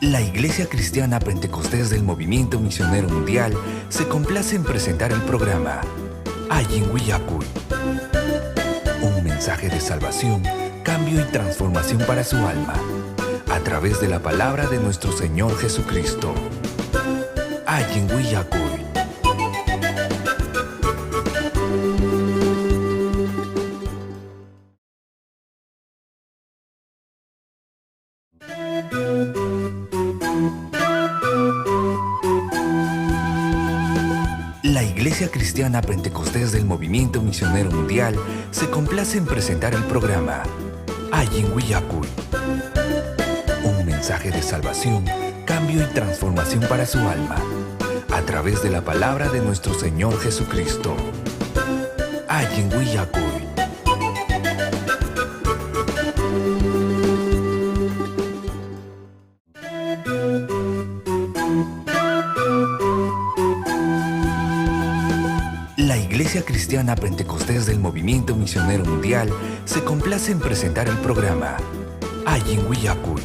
La Iglesia Cristiana Pentecostés del Movimiento Misionero Mundial se complace en presentar el programa Ayin Willacuy. Un mensaje de salvación, cambio y transformación para su alma, a través de la palabra de nuestro Señor Jesucristo. Ayin Willacuy. La Iglesia Cristiana Pentecostés del Movimiento Misionero Mundial se complace en presentar el programa Ayin Willacuy. Un mensaje de salvación, cambio y transformación para su alma, a través de la palabra de nuestro Señor Jesucristo. Ayin Willacuy. La Iglesia Cristiana Pentecostés del Movimiento Misionero Mundial se complace en presentar el programa Ayin Willacuy.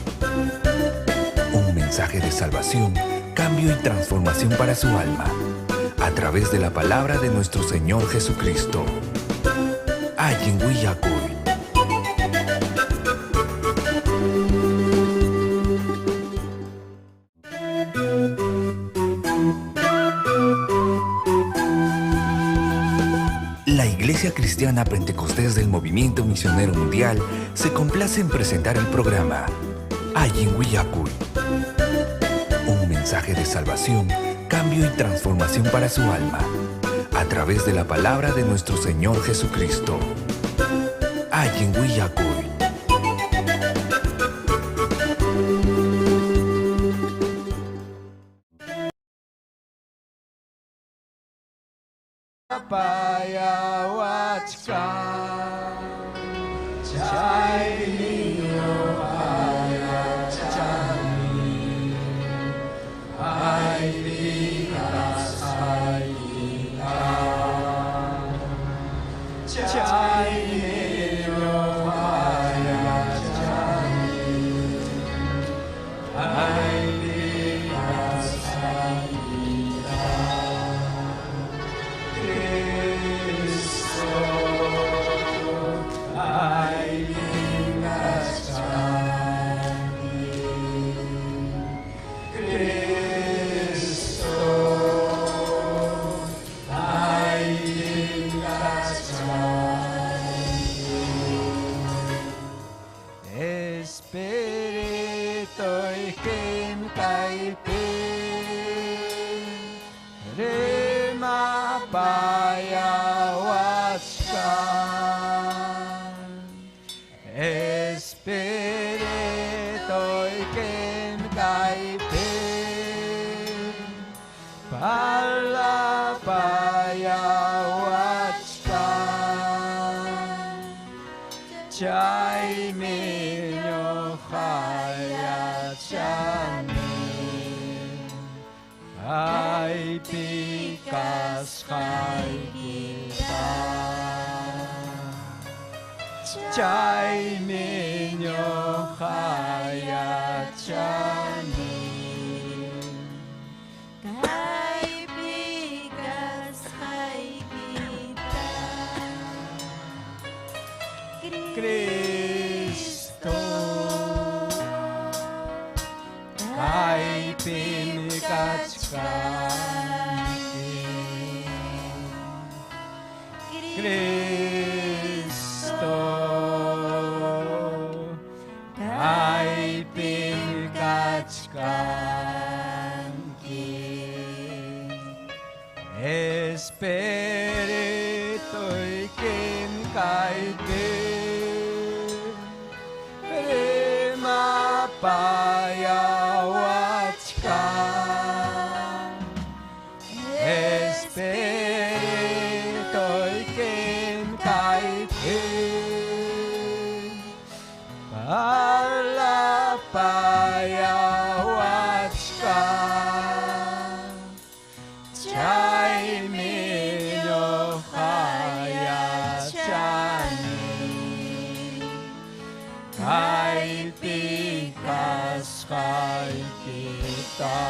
Un mensaje de salvación, cambio y transformación para su alma, a través de la palabra de nuestro Señor Jesucristo. Ayin Willacuy. La Iglesia Cristiana Pentecostés del Movimiento Misionero Mundial se complace en presentar el programa Ayin Willacuy. Un mensaje de salvación, cambio y transformación para su alma, a través de la palabra de nuestro Señor Jesucristo. Ayin Willacuy. Chai minyo haya chan kay kita.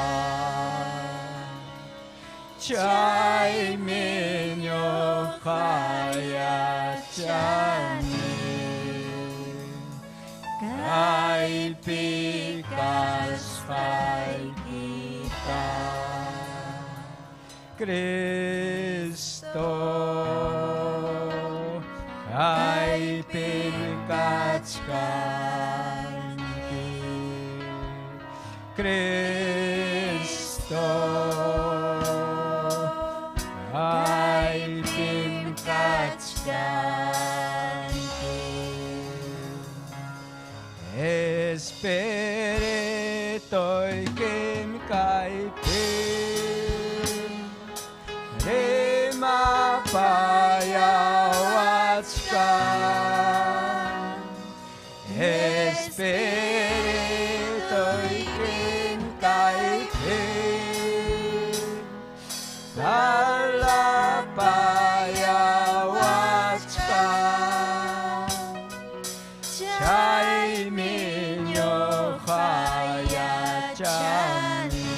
Chay minyo kaya chani kay pikas kay kita. Kristo kay pikas kay Kristo ay pinkatskanti. Espirito'y kimkaipin, di mapayawatskan. Espirito'y kimkaipin, dalapayawatskan. Chay minyo kaya chani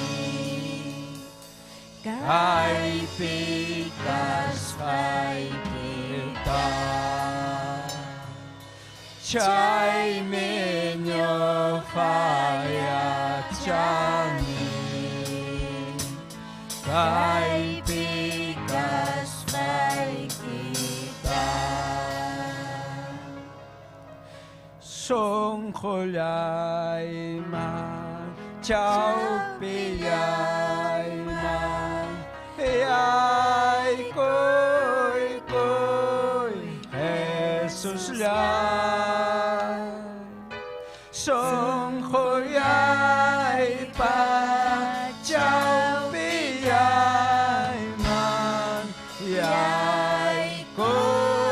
kay pikas kay kita. Chay minyo kaya chani kay pikas kay kita. Song khulay man, chao piyay man, ay koy Jesus lang. Song khulay pa, chao piyay man, ay koy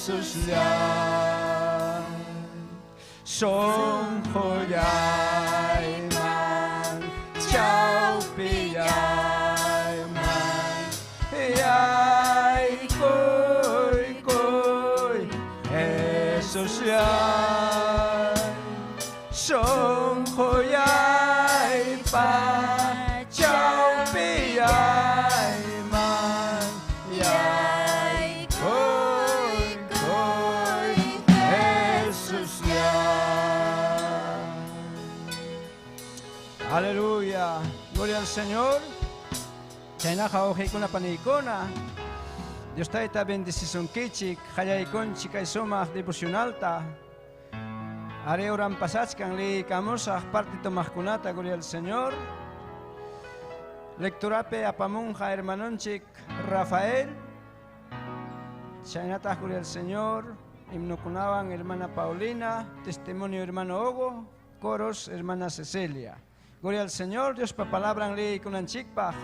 Jesus lang. Song khulay man, chao piyay man, ay koy Jesus lang. Song khulay pa, chao piyay man, ay koy Jesus lang. Aleluya, gloria al Señor. Chaynaka ko na panikona. Dios tayo ta bendisison kichik, hayayikon chikay sumah devocionalta. Are oran pasach kang li kamusak parte tomahkunata, gloria al Señor. Lecturape apamunja hermanonchik Rafael. Chaynata, gloria al Señor. Himnokunawan hermana Paulina, testimonio hermano Ogo, coros hermana Cecilia. Gloria al Señor, Dios pa palabran li kunanchikpaj.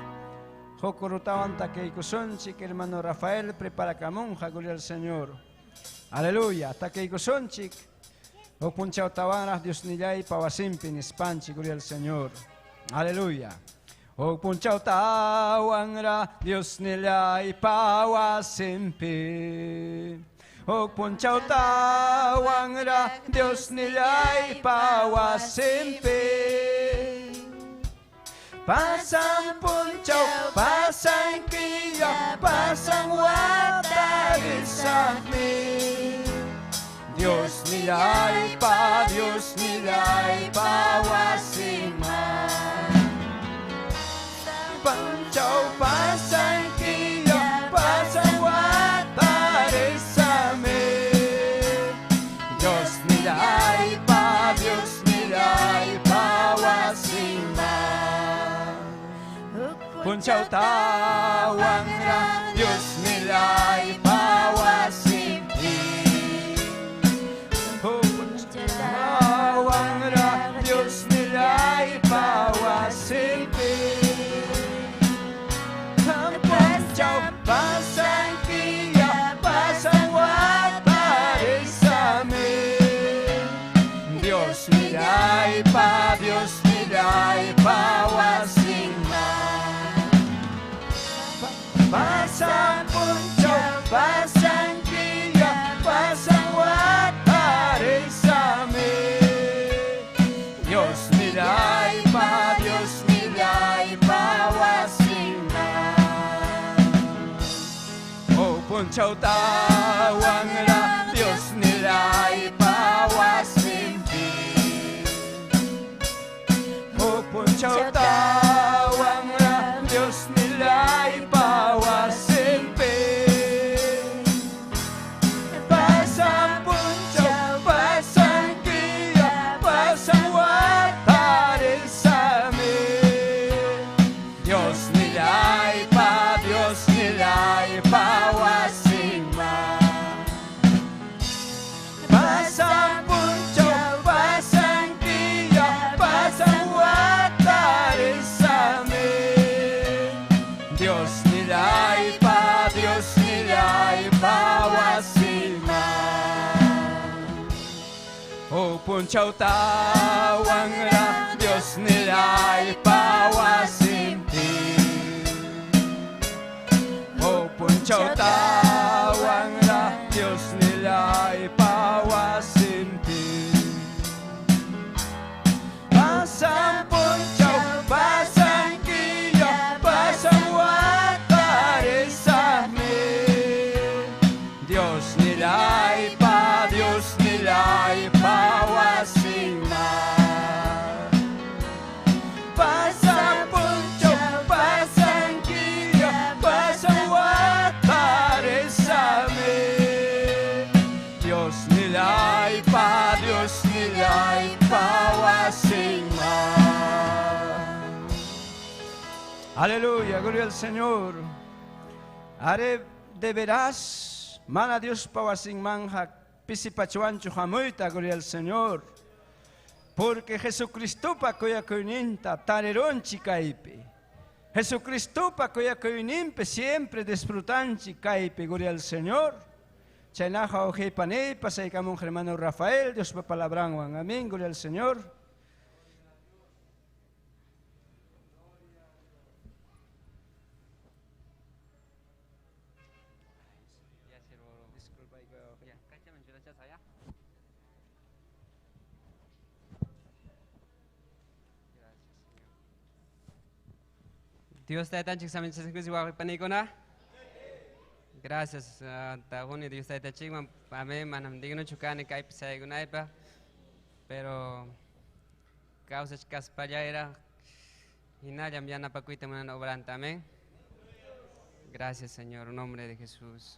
Jokorutawan takeikosonchik, hermano Rafael, prepara camonja, gloria al Señor. Aleluya, takeikosonchik. Opunchao tawanas, Dios nillay, pawasimpin, espanchi, gloria al Señor. Aleluya. Opunchao tawanra, Dios nillay, pawasimpin. Opunchao tawanra, Dios nillay, pawasimpin. Pasang puncaw, pasang kiyak, pasang watarisakmi. Dios nila'y pawasiman. Puncaw, pasang kiyak, pasang watarisakmi. Dios nila'y pawasiman. Puncaw tawang ra, Diyos nila'y pawasimpin. Puncaw tawang ra, Diyos nila'y pawasimpin. Ang puncaw pasang kiya, pasang wataris amin. Diyos nila'y pawasiman. Pasang puncaw, pasang kiya, pasang wataris amin. punchautawan Dios nilay pawasimpi. O punchautawan Dios nilay pawasimpi. Pasang punchaw, pasang kiya, pasang watarin sa amin. Dios nilay pa, Dios nilay pawasimma. Pasang punchaw, pasang kiya, pasang watarin sa amin. Dios nilay pa, Dios nilay pawasimma. O punchaw tawang ra, Dios nilay pawasimti. O punchaw tawang ra, Dios nilay pawasimti. Pasang punchaw, pasang kiya, pasang watare sa amin. Dios nilay pa, Dios nilay pawasimma. Pasang punchaw, pasang kiya, pasang watare sa amin. Dios nilay pa, Dios nilay pawasimma. Aleluya, gloria al Señor. Are de veras, mana Dios pawasimman hak pisipachuancho jamuita, gloria al Señor. Porque Jesucristo pa koya koininta tareron chicaipe. Jesucristo pa koya koinimpe siempre disfrutanchi caipe, gloria al Señor. Chainaja oje panei, pasai camón hermano Rafael, Dios pa palabran, amén, gloria al Señor. Dios te tan chiksamin chiksis wa panikona. Gracias tahuni Dios te chikman ame manam digno chukani kai pisai gunaipa. Pero causa chkas paya era hinayam yana pakuita manan obranta, amén. Gracias, Señor, en nombre de Jesús.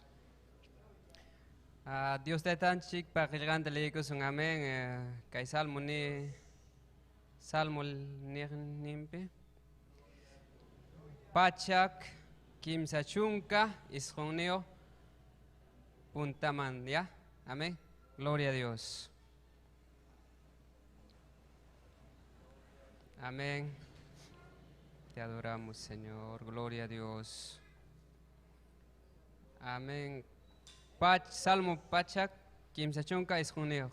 Dios te tan chik pa gigante leikos un amén kai salmo ni nimpe. Pachak, Kimsa Chunka, Isjoneo, Puntaman, ¿ya? Amén. Gloria a Dios. Amén. Te adoramos, Señor. Gloria a Dios. Amén. Salmo Pachak, Kimsa Chunka, Isjoneo.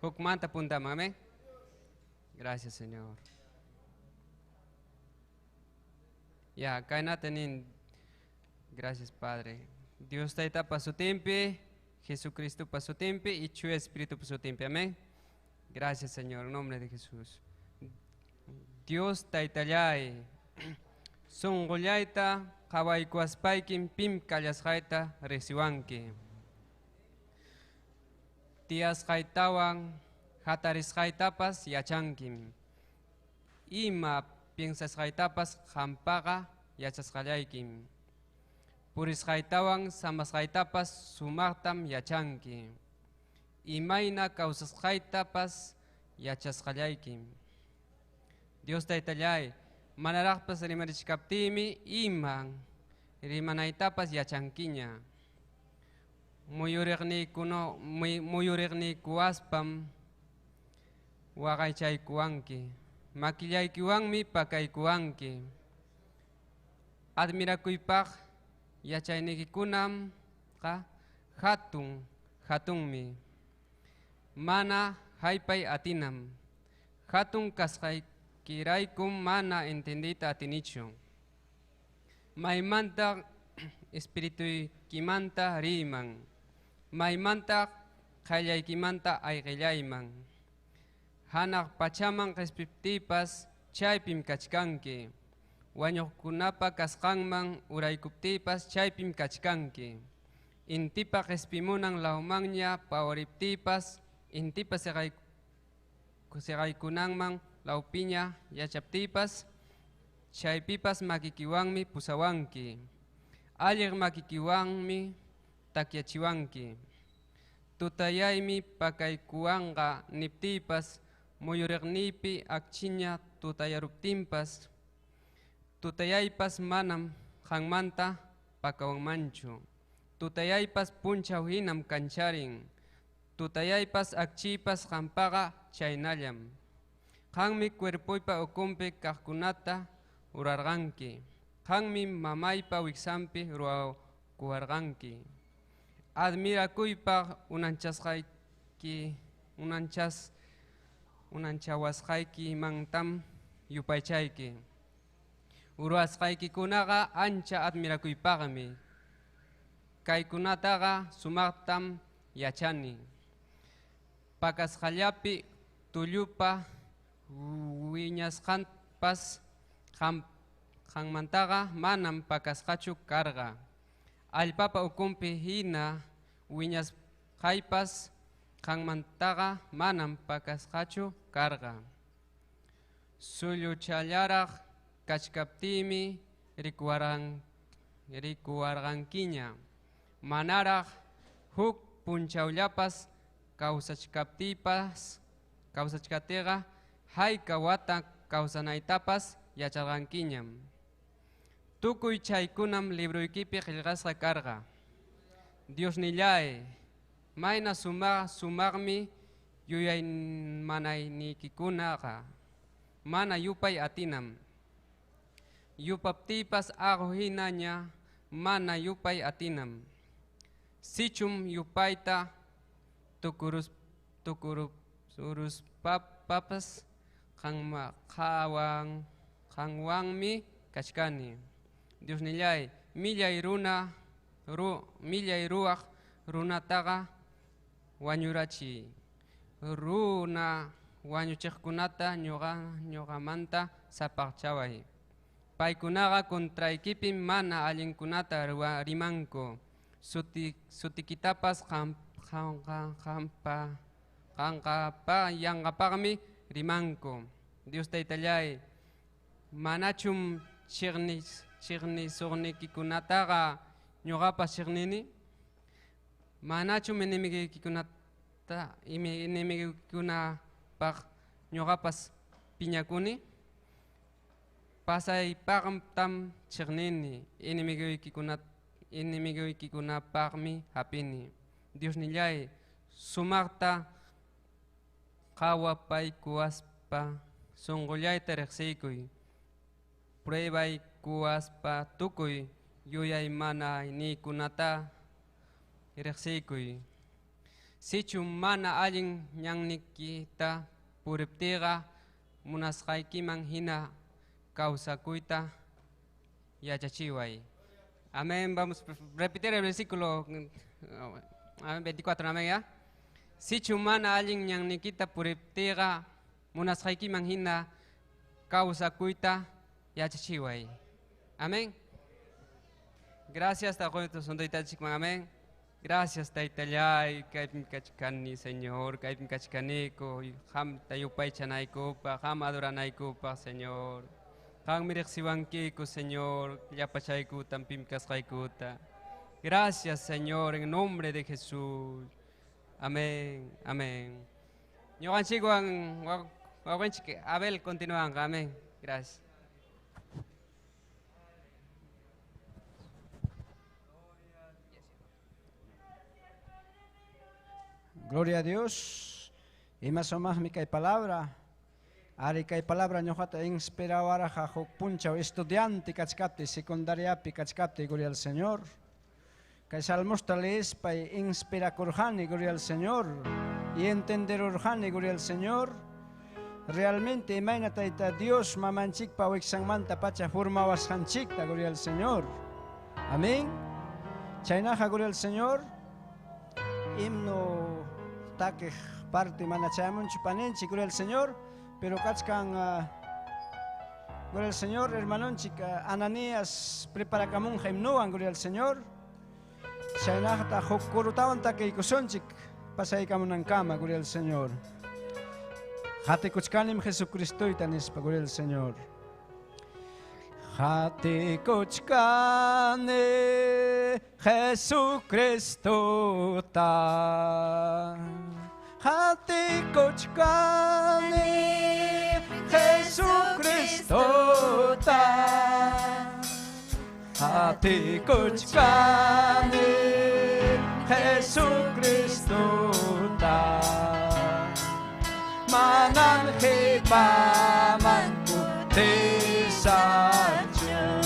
Hukmanta Puntaman, amén. Gracias, Señor. Ya, kaina tenin. Gracias, Padre. Dios te está para su tiempo, Jesucristo para su tiempo y tu Espíritu para su tiempo. Amén. Gracias, Señor, en nombre de Jesús. Dios te itallai. Son goyaita, kawai kuaspaikin, pim kalyasjaita, resiwanki. Tias jaitawan, hataris jaitapas, yachankim. Ima piensas jaitapas jampaga yachas jayaikim. Puris jaitawan samas jaitapas sumartam yachanki. Imaina causas jaitapas yachas jayaikim. Dios te itallai, manarajpas rimarichkaptimi iman rimanaitapas yachankiña. Muyurigni kuaspam waqaychay kuanki. Makillaykiwanmi pakaykuwanki. Admirakuypaq yachaynikikunam hatunmi. Mana haypay atinam. Hatun kasqaykiraykum mana entendita atinichu. Maymanta espirituykimanta riman. Maymanta qallaykimanta ayqillayman. Hanak pachaman respectivas chaypim kachkanki. Wañuqkunapa kasqanman uraykuptipas chaypim kachkanki. intipa respimunang laumangnya pawariptipas, intipa seraykunangmang laupinya yachaptipas, chaypipas makikiwanmi pusawanki, alir makikiwanmi takyachiwanki. Tutayaymi pakaykuwanqa niptipas, muyuriqnipi akchiña tutayaruptinpas, tutayaypas manam qanmanta pakawanmanchu. Tutayaypas punchaw hinam kancharin, tutayaypas akchipas qampaqa chaynallam. Qanmi cuerpoypa ukumpi kaqkunata urarqanki, qanmi mamaypa wiksanpi ruwakuwarqanki. Admirakuypaq unanchawasqayki mantam yupaychayki. Urwasqaykikunaqa ancha admirakuypaqmi. Kaykunataqa sumaqtam yachani. Pakasqallapi tullupa wiñasqanpas qanmantaqa manam pakasqachu karqa. Allpapa ukumpi hina wiñasqaypas qanmantaqa manam pakasqachu karqa. Suyuchallaraq kachkaptimi rikuwarqankiña. Manaraq huk punchawllapas kawsachkatiqa hayka wata kawsanaytapas yacharqankiñam. Tukuy chaykunam libruykipi qillqasqa karqa. Dios nillay, mayna sumaqmi yuyaymanaynikikunaqa, mana yupay atinam. Yupaptipas aqu hinaña mana yupay atinam. Sichum yupayta tukuruspapas qanwanmi kachkani. Dios nillay, millay ruwaq runataqa wañurachiy. Runa wañuchiqkunata ñuqamanta sapaqchaway. Paykunaqa kontraykipi mana allinkunata rimanku. Sutikitapas yanqapaqmi rimanku. Dios taytallay, manachum chiqnisuqnikikunataqa ñuqapas chiqnini? Manachum inimiguikunapaq ñuqapas piñakuni? Pasaypaqtam chiqnini, inimiguikunapaqmi hapini. Dios nillay, sumaqta qawapaykuwaspa sunqullayta riqsiykuy. Pruebay tukuy yuyaymanaynikunata riqsiykuy. Sichum mana allin ñannikita puriptiqa munasqaykiman hina kawsakuyta yachachiway. Amén. Vamos a repetir el versículo 24. Amén, ¿ya? Sichum mana allin ñannikita puriptiqa munasqaykiman hina kawsakuyta yachachiway. Amén. Gracias, amén. Gracias, Taitallay, Kaipim Kachkani, Señor, Kaipim Kachkaniko, Ham Tayupay Chanaykupa, Ham Adoranaykupa, Señor. Ham Mirexibanquiko, Señor, Yapachayku, Tampim Kaskaikuta. Gracias, Señor, en nombre de Jesús. Amén, amén. Abel, continúan, amén. Gracias. Gloria a Dios. Y más o más mi cae palabra. Ari cae palabra ñojata inspirado araja puncha estudiante cachcapte secundaria pi cachcapte gloria al Señor. Que salmosta lees pa inspira corjani gloria al Señor y entender urjani gloria al Señor. Realmente imagina taita Dios mamanchik pa wexangmanta pacha forma washanchikta gloria al Señor. Amén. Chainaja gloria al Señor. Himno taque parte manachamun chupanenchi gloria al Señor, pero cachcan gloria al Señor, hermanonchik Ananías prepara camunja himnoan gloria al Señor. Chaynahta Jokurutawan Takeikosonchik, pasaykamu ng kama, gloria al Señor. Hati kuchkanim Jesucristo y tanispa, gloria al Señor. Hati kuchkane Jesucristo ta. Hati kuchkane Jesucristo ta. Hati kuchkane Jesucristo ta. Manan hepaman putih saja.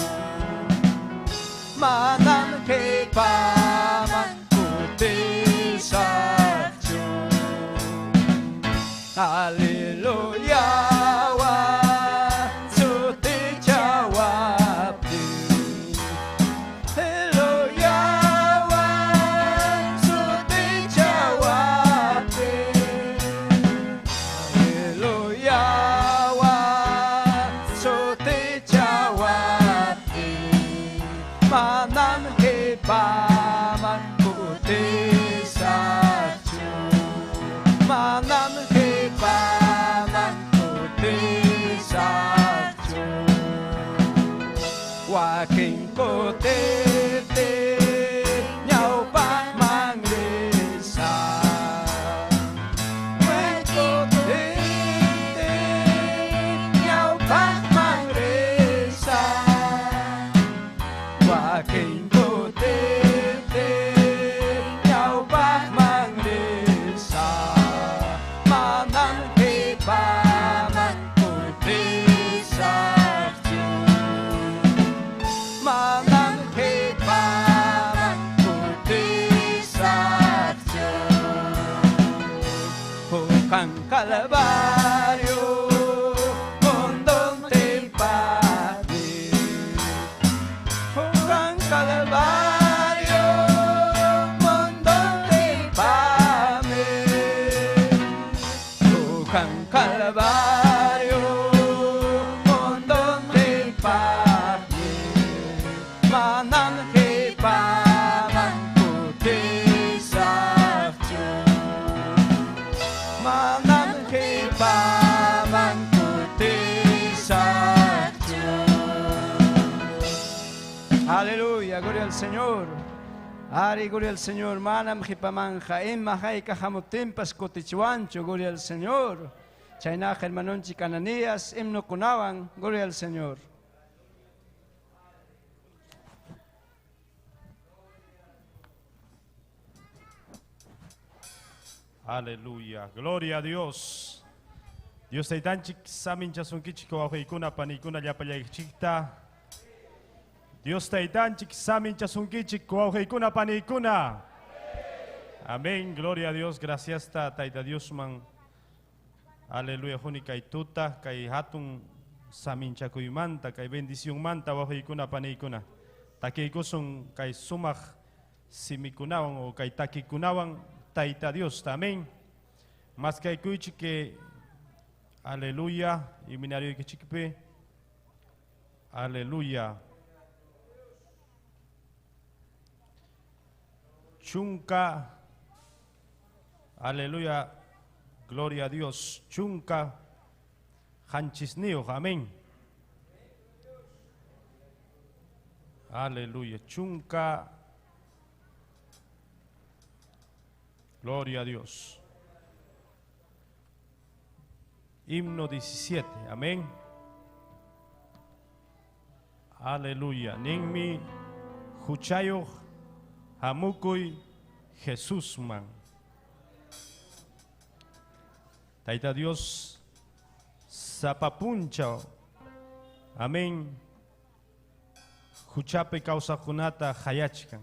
Manan hepaman putih saja. Haleluya wa suti jawab di. Haleluya wa suti jawab di. Haleluya wa suti jawab di. Manan hepaman putih saja. Manan hepaman putih saja. Waking putih nyaupang manglisa. Waking putih nyaupang manglisa. Waking putih nyaupang manglisa. Manan hepaman putih saja. Manan hepaman putih saja. Bukan Kalbaryo kondong tempati. Bukan Kalbaryo kondong tempami. Bukan Kalbaryo kondong tempati. Manan hepaman putih saja. Manan hepaman putih saja. Aleluya, gloria al Señor. Ari, gloria al Señor. Manam hepaman jaim mahay kahamutimpas kotichuancho, gloria al Señor. Chaynaj hermanonchi Cananías, himno kunawan, gloria al Señor. Aleluya, gloria a Dios. Dios taitanchik samin chasunkichiko ahuikuna panikuna llapallaychikta. Dios taitanchik samin chasunkichiko ahuikuna panikuna. Amén, gloria a Dios, gracias taita Dios man. Aleluya, juni kay tuta, kay hatun samin chakuymanta, kay bendición manta ahuikuna panikuna. Takikusun kay sumaj simikunawan o kay takikunawan. Taita Dios, amén. Más que que aleluya, y minario que chiquipe, aleluya. Chunca, aleluya, gloria a Dios. Chunca, hanchisnio, amén. Aleluya, chunca. Gloria a Dios. Himno 17, amén. Aleluya. Ninmi huchayo hamukuy Jesús man. Taita Dios zapapuncha. Amén. Huchape causa junata hayachkan.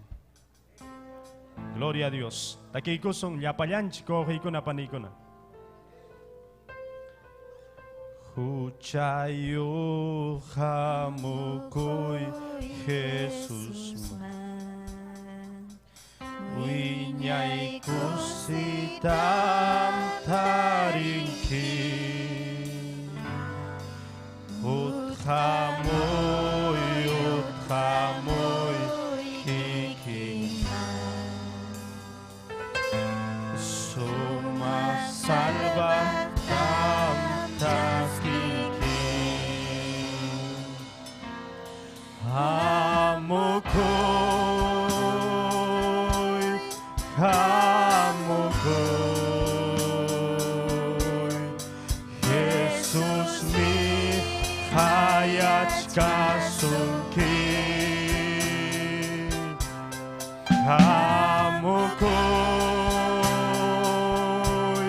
Gloria a Dios. Takikuson yapallanchiko hikuna panikuna. Huchayo hamukoy Jesus man. Wiñay kusitam tarinki. Uthamoy hikiman. kasunki Hamukoy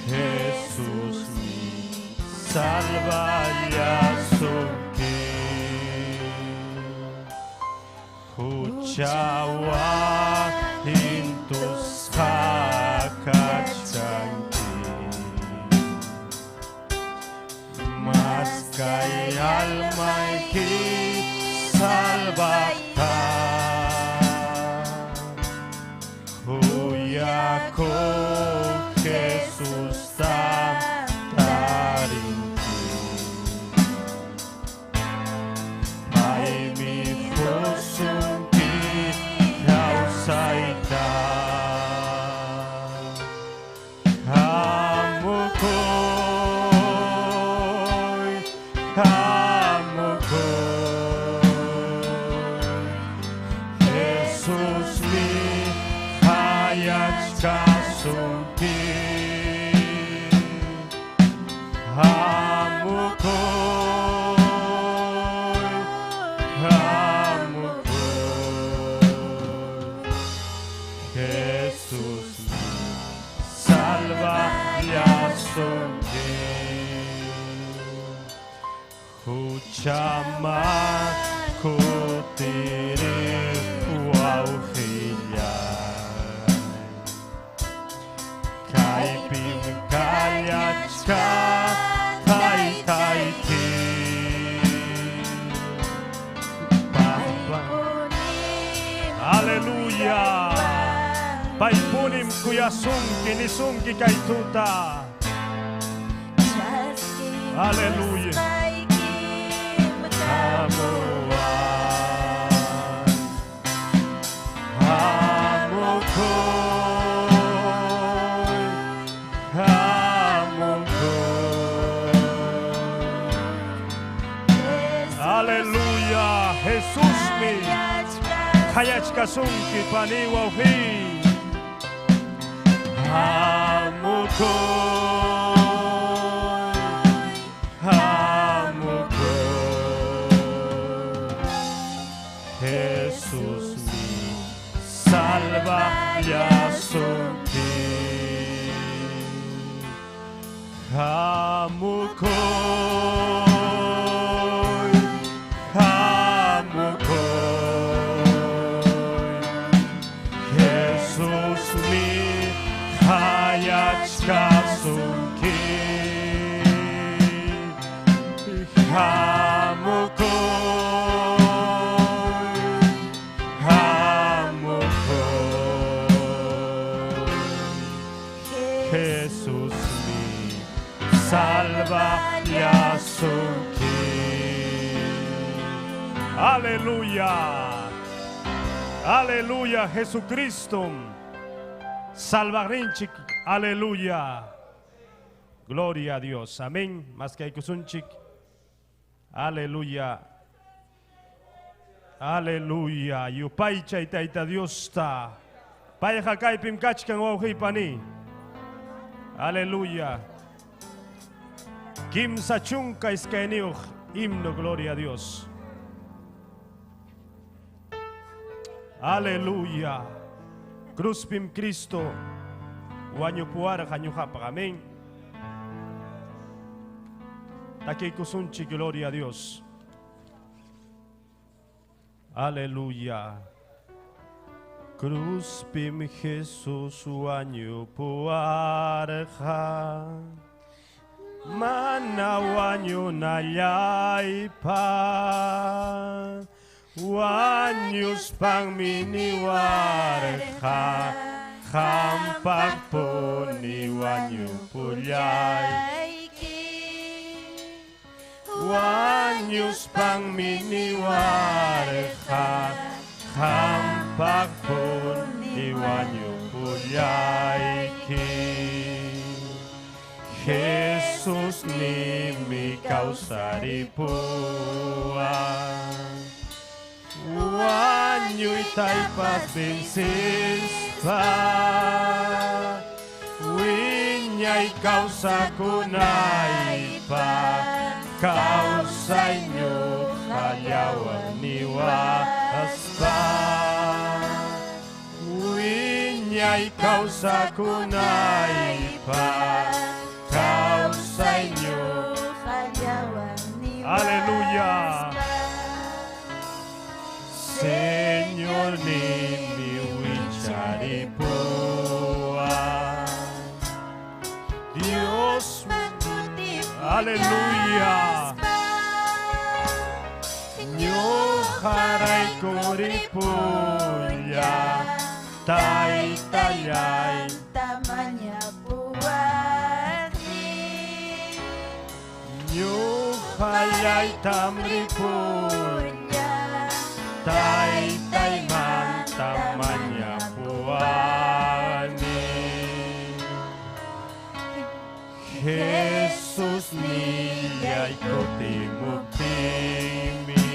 Jesús mi salva yasunki Huchawa hintus hakachanki Mas kay almay ki salvata Huyako Jesús tarinki Ay mi pusunki kausaita Hamukoy Jesús mi hayat kasunki Jesús mi salva yasunki Huchama kutiri wauhilya Kai pimkayachka tai-tai-ti Aleluya Paipunim kuyasunki nisunki kay tuta Aleluya Aleluya Jesús mi hayach kasunki paniwa uhi Jesús mi salva yasunki Jesús mi hayach kasunki Jesús mi salva yasunki Aleluya Aleluya Jesucristo Salvarinchik Aleluya Gloria a Dios Amén Mas que hay kusunchik Aleluya Aleluya Yupay chaytaita Dios ta Paya hakay pimkachkan wauhi pani Aleluya Kim sachunka iskainiuch himno gloria a Dios Aleluya Cruz pim Cristo Wanyo puara kanyuhapa amén Taki kusunchi gloria a Dios Aleluya Cruz pim Jesús wanyo puara Mana wanyo nayay pa Wanyus pang miniwarha Hampak po ni wanyo pulyay Wanyus pang miniwarha Hampak po ni wanyo pulyay Jesús ni mi kausaripuan Wanyo'y taypat binsis pa Winya Uiñay causa kunaipa causa inyo hayawan niwa aspa. Uiñay causa kunaipa causa inyo. Aleluya. Señor ni mi wicharipua. Dios, aleluya. Nyo haray kuripuya. Tay tayay. Tamanya buwari. Nyo hayay tamripunya. Tay tay man tamanya buwani. Jesus niya'y kutimutimi.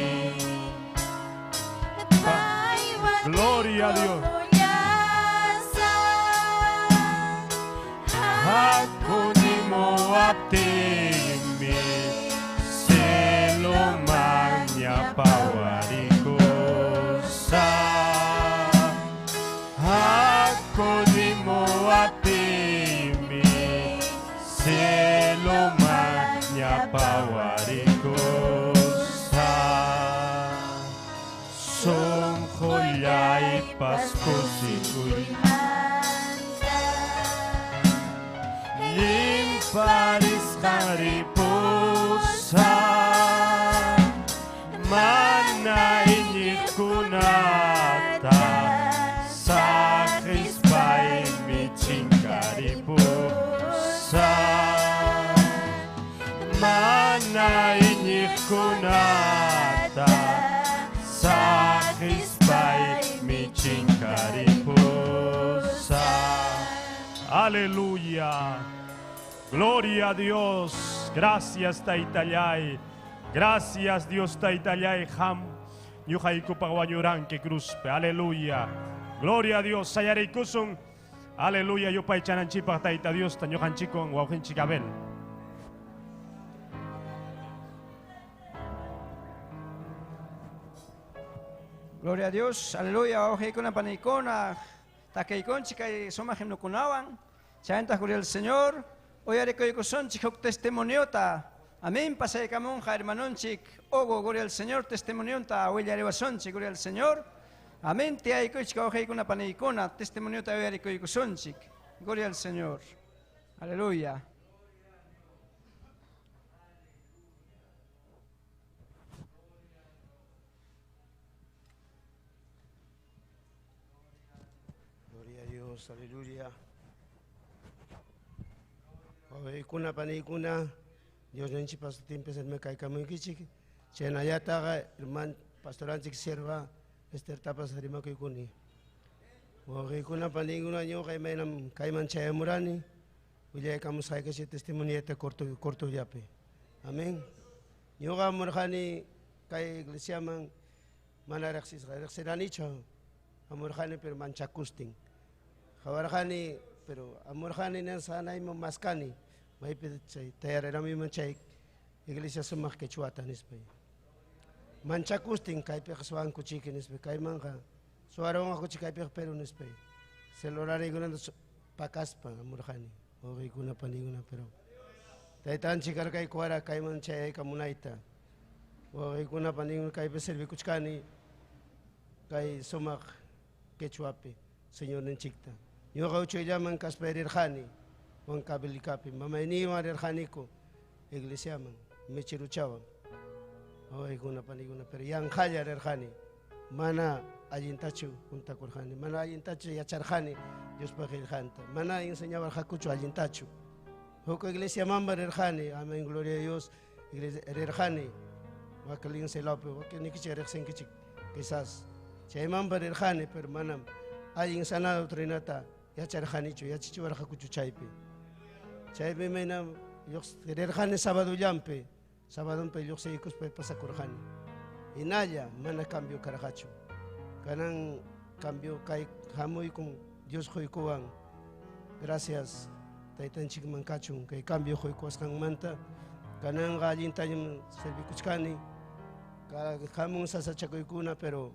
Gloria a Dios. Ako ni mo aptimi, selumang niya pawari ko sa. Ako ni mo aptimi, selumang niya pawari ko sa. Sungkolya'y Pasko siko'y Paris haripusa mana inyik kunata sakris pai micing haripusa mana inyik kunata sakris pai micing haripusa. Aleluya. Gloria a Dios, gracias Taitayay, gracias Dios Taitayay ham, yuhaiku pagwanyuran que cruzpe, aleluya, gloria a Dios, sayari kusung, aleluya, yo pay chanan chipa Taita Dios, tanyohan chikong, wauhin chikabel. Gloria a Dios, aleluya, oje con la panicona, takeikon chikay somajim no kunawan, chayantas gloria al Señor. Hoy haré que son chicos testimoniota. Amén. Pasé camonja, hermanonchik. Ogo, gloria al Señor, testimoniota. Hoy haré basonchik, gloria al Señor. Amén. Te hay que chica hoy con una panicona, testimoniota. Hoy haré que sonchik. Gloria al Señor. Aleluya. Gloria a Dios, aleluya. Kuna panikuna Dios nenchi pastor tiempo se me cae como kichik chena ya taga herman pastoranchik sierva tapas harima que kuni kuna panikuna yo que menam kaiman chaya murani uya kamu sai que testimonio te corto yape amén yo ga murjani kai iglesia man manaraxis ranicho amurjani per manchakusting khawarjani pero amurjani nan sanay mo maskani may pidchay tayarera mi manchay iglesia sumak kechuata nispe manchakusting kay pekaswan ko chicken nispe kay manka suarong ako chikay pek pero nispe celorare gunan pakaspa amurjani okay kuna paniguna pero taytan chikar kay kuara kay manchay kamunaita okay kuna paniguna kay pe servi kuchkani kay sumak kechuape señor nenchikta yo gaucho llaman kasperir khani wan kabilikapi mama ni warir khani ko iglesia man me chiruchawa hoy kuna paniguna pero yang khaya rer khani mana ayintachu punta kurkhani mana ayintachu yachar khani Dios pagil khanta mana enseñaba hakucho ayintachu hoko iglesia mamba rer khani amén gloria a Dios iglesia rer khani wakalin se lope wakini kicher senkichik quizás chay mamba rer khani pero manam ayin sana doctrinata yachar khanicho yachichuar hakuchu chaype chaype mena yox rer khani sábado yampe sábado pe yox se ikus pe pasakur khani inaya mana cambio karahacho kanan cambio kai hamoy con Dios hoy kuan gracias taytanchik mankachun kay cambio hoy kuasqanmanta kananga allintañam servikuchkani kamun sasachakuykuna pero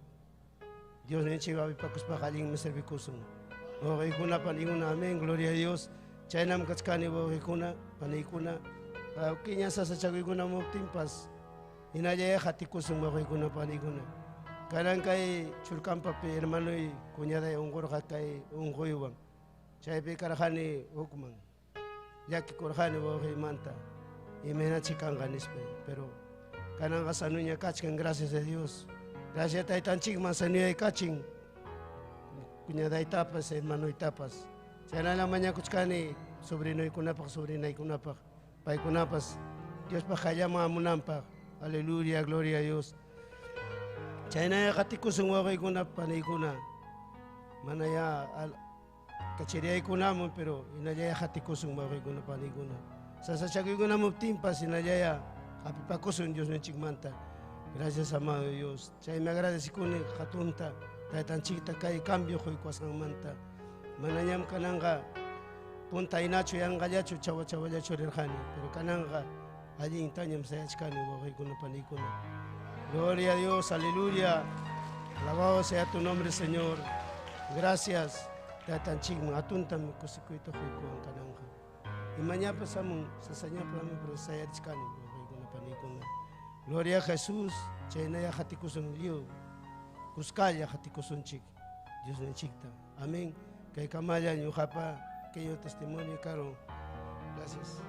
Dios ninchik avipakuspaq allinmi servikusun wawqiykuna paniykuna amén gloria a Dios chaynam kachkani wawqiykuna paniykuna kiña sasachakuykuna muptinpas hinallaya hatikusun wawqiykuna paniykuna kanan kay churkampapi hermanoy kuñaday unqurqa kay unquywan chaypi karqani hukman llakikurqani wawqiymanta imaynachik kanqa nispa pero kananqa sanuña kachkan gracias a Dios gracias taytanchikman sanuyay kachin kuñadaytapas hermanoytapas chaynala mañakuchkani sobrinuykunapaq sobrinaykunapaq paykunapas Diospaq hallaman amunanpaq aleluya gloria a Dios chaynaya qatikusun wawqiykuna paniykuna manaya kachiriyaykunamun pero hinallaya qatikusun wawqiykuna paniykuna sasachakuykunamun muptinpas hinallaya hapipakusun Dios ninchikmanta gracias amado Dios chaymi agradecikuni hatunta taytanchikta kay cambio quykuasqanmanta manañam kananqa punta hinachu yanqallachu chawallachu rirqani pero kananqa allintañam sayachkani wawqiykuna paniykuna gloria a Dios aleluya alabado sea tu nombre Señor gracias taytanchikman hatuntam kusikuyta quykuwan kananqa imañapas amun sasañapaman pero sayachkani wawqiykuna paniykuna gloria a Jesús chaynaya hatikusun liu kuskalla hatikusunchik Dios ninchikta amén kay kamalla ñuqapa pequeño testimonio caro gracias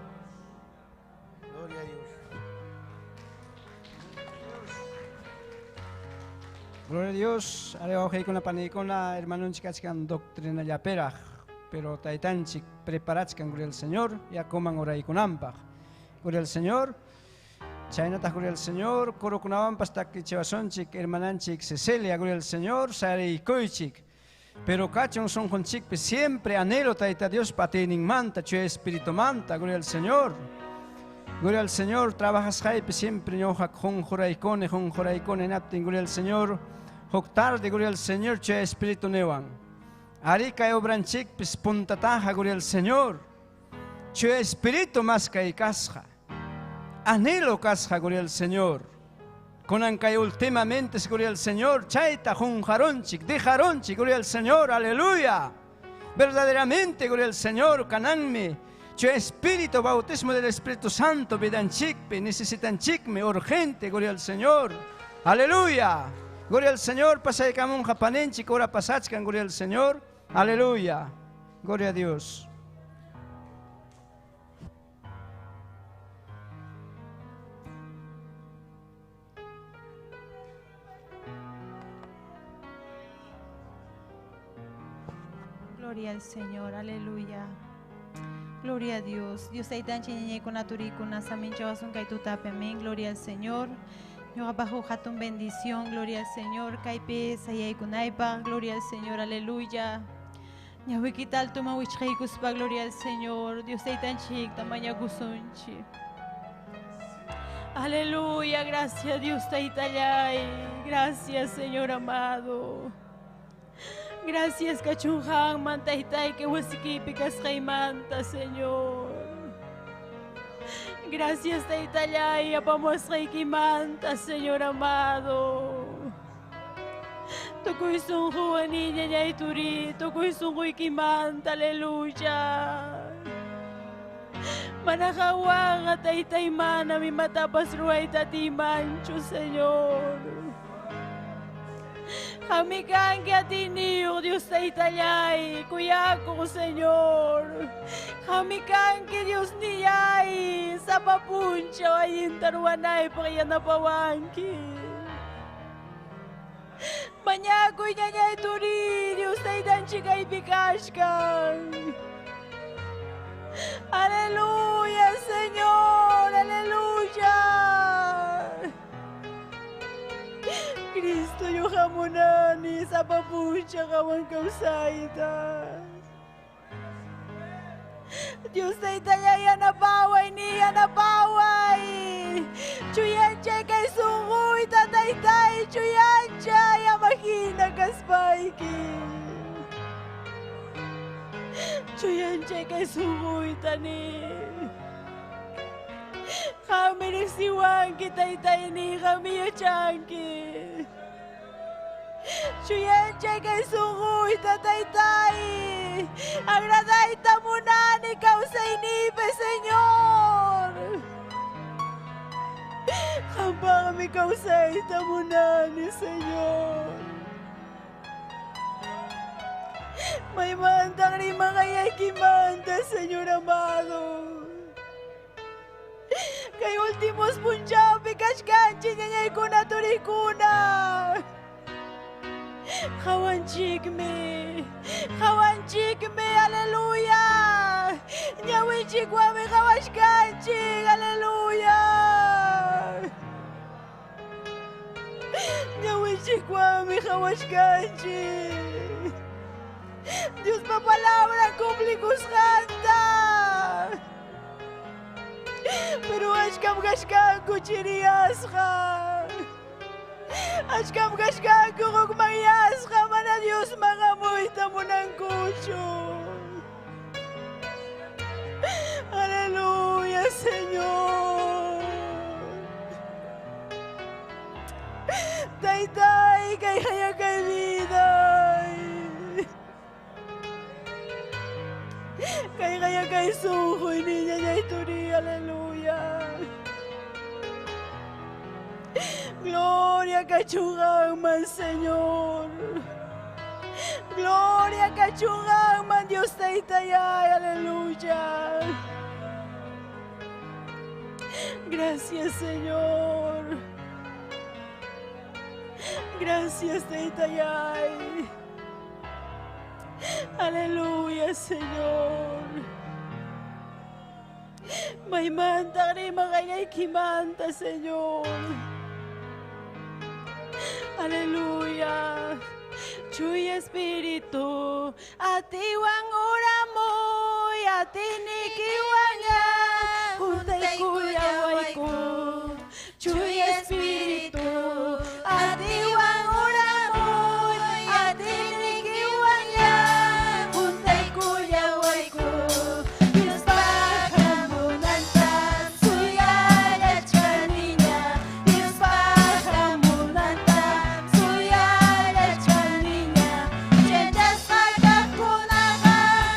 gloria a Dios Gloria a Dios, ahora con la panicona, hermano chicachkan doctrina ya peraj, pero taitanchik preparachkan gloria al Señor, ya coman ora y con ampaj. Gloria al Señor, chaynata gloria al Señor, coro con ampas tak chevasonchik, hermananchik Cecilia, gloria al Señor, sare y koichik. Pero cachon son con chik, siempre anhelo taita Dios patening manta, chue espíritu manta, gloria al Señor. Gloria al Señor, trabajas hype siempre ñoja con joraicone, naptin, gloria al Señor. Hok tarde, gloria al Señor, che espíritu newan. Arica y obranchik, pues puntataja, gloria al Señor. Che espíritu más que casja. Anhelo casja, gloria al Señor. Conan que últimamente, gloria al Señor. Chaita, junjaronchik, dejaronchik, gloria al Señor, aleluya. Verdaderamente, gloria al Señor, cananme. Che espíritu, bautismo del Espíritu Santo, vidanchikpe, necesitanchikme, urgente, gloria al Señor. Aleluya. Gloria al Señor, pasa de camón japanenchik, ora pasachkan, gloria al Señor. Aleluya. Gloria a Dios. Gloria al Señor, aleluya. Gloria a Dios. Dios te dan chiñe con naturicuna, samin chawasun kaitutape, amén. Gloria al Señor. Yo abajo hatun bendición, gloria al Señor. Kaipe sayay kunaipa, gloria al Señor, aleluya. Yahuikital tuma wichreikuspa, gloria al Señor. Dios te dan chik, tamaña gusunchi. Aleluya, gracias Dios te itayay. Gracias Señor amado. Gracias Cachunjang Mantaitai que Huasiquipikas Jaimanta, Señor. Gracias Taitayay, Apamos Reikimanta, Señor amado. Tokuisun Juanilla Yaituri, Tokuisun Huikimanta, aleluya. Manahawaga Taitaimana, mi matapas ruaita timancho, Señor. Jamikan que a ti niyo, Dios te itayay, kuyako, Señor. Jamikan que Dios niyay, sa papuncha, ay intarwanay, pakayanapawanki. Manyako niya turi, Dios te itanchikay pikashkan. Aleluya, Señor, aleluya. Cristo yo jamonani sa papucha kawan kausaita. Dios te itayaya na paway niya na paway. Chuyancha kay sunguy tataytay chuyancha ya mahina kaspayki. Chuyanche kay sugoy tani. Kami nagsiwang kita'y tayo ni kami yung tiyangki. Chuyanche kay sugoy tatay-tay. Ang natayta mo na ikaw sa inibe, Senyor. Hamba kami kausayta mo na ni Senyor. May mandang lima kaya'y kimanda, Senyor amado. Kay ultimos punjabi kashkanchi niya ko na turikuna. Kawanchikme, aleluya. Nyawichikwame kawashkanchi, aleluya. Nyawichikwame kawashkanchi. Dios pa palabra cumplikus canta. Pero ashkam gashkan kuchiriascha. Ashkam gashkan kukmayascha. Mana Dios mangamuita mo ng kucho. Aleluya, Señor. Tay-tay, kaya kay vida. Kaya kay suhoy niya niya ituri, aleluya. Gloria kachungang man, Señor. Gloria kachungang man, Dios taytayay, aleluya. Gracias, Señor. Gracias, taytayay. Aleluya, Señor. May manta rin makaya'y kimanta, Señor. Aleluya. Chuy Espiritu, atiwang uramoy, atinikiwanya, huntay kuyaway ko. Chuy Espiritu, atiwang uramoy, atinikiwanya, huntay kuyaway ko. Diyos pagkamunantan, suyan at kanina. Diyos pagkamunantan, suyan at kanina. Siyentas pagkakunakan,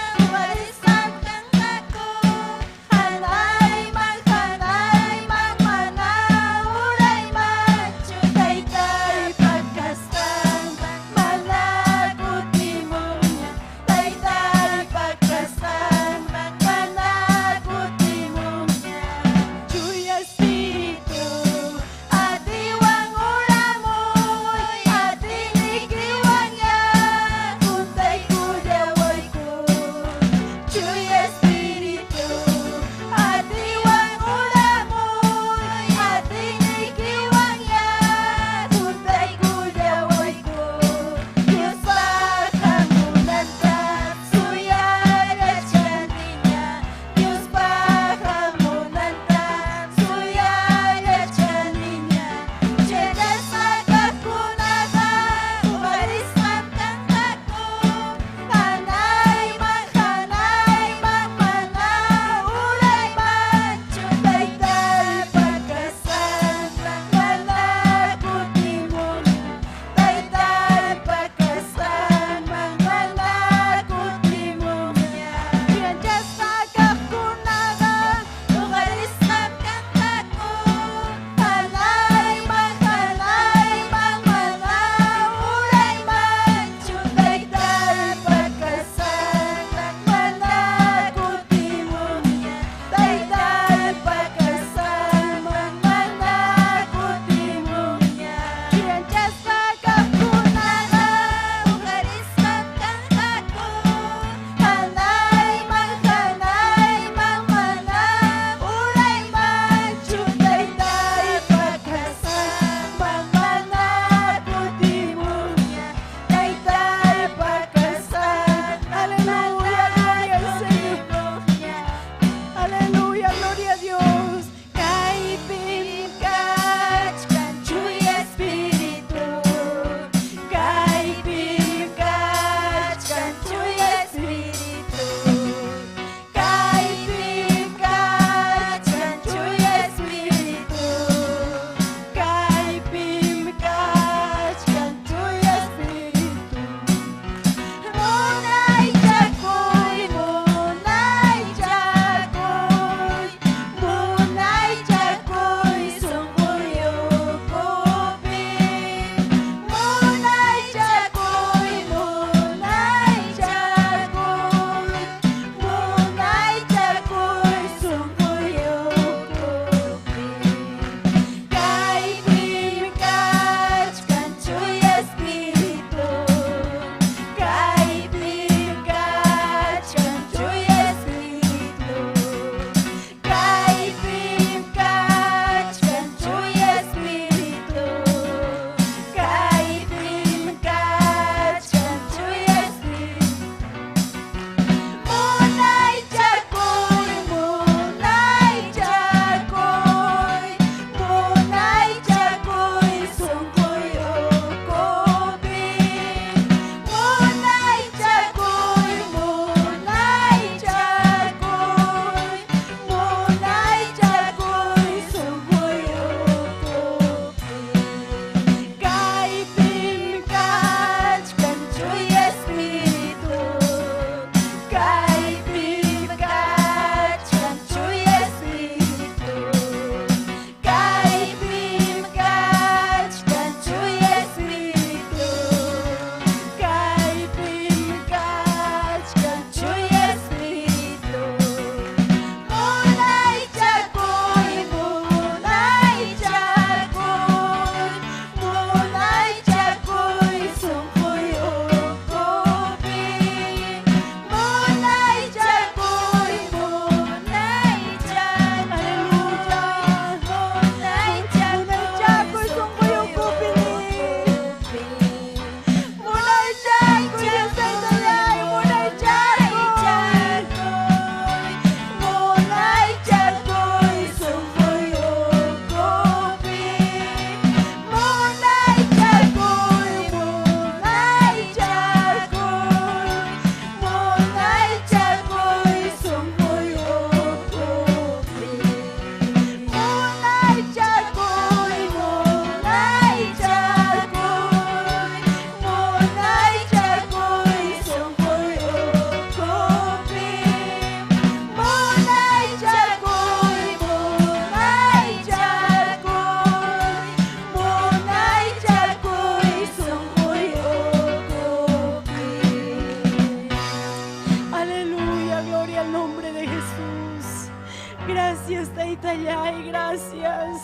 Taytayay, gracias.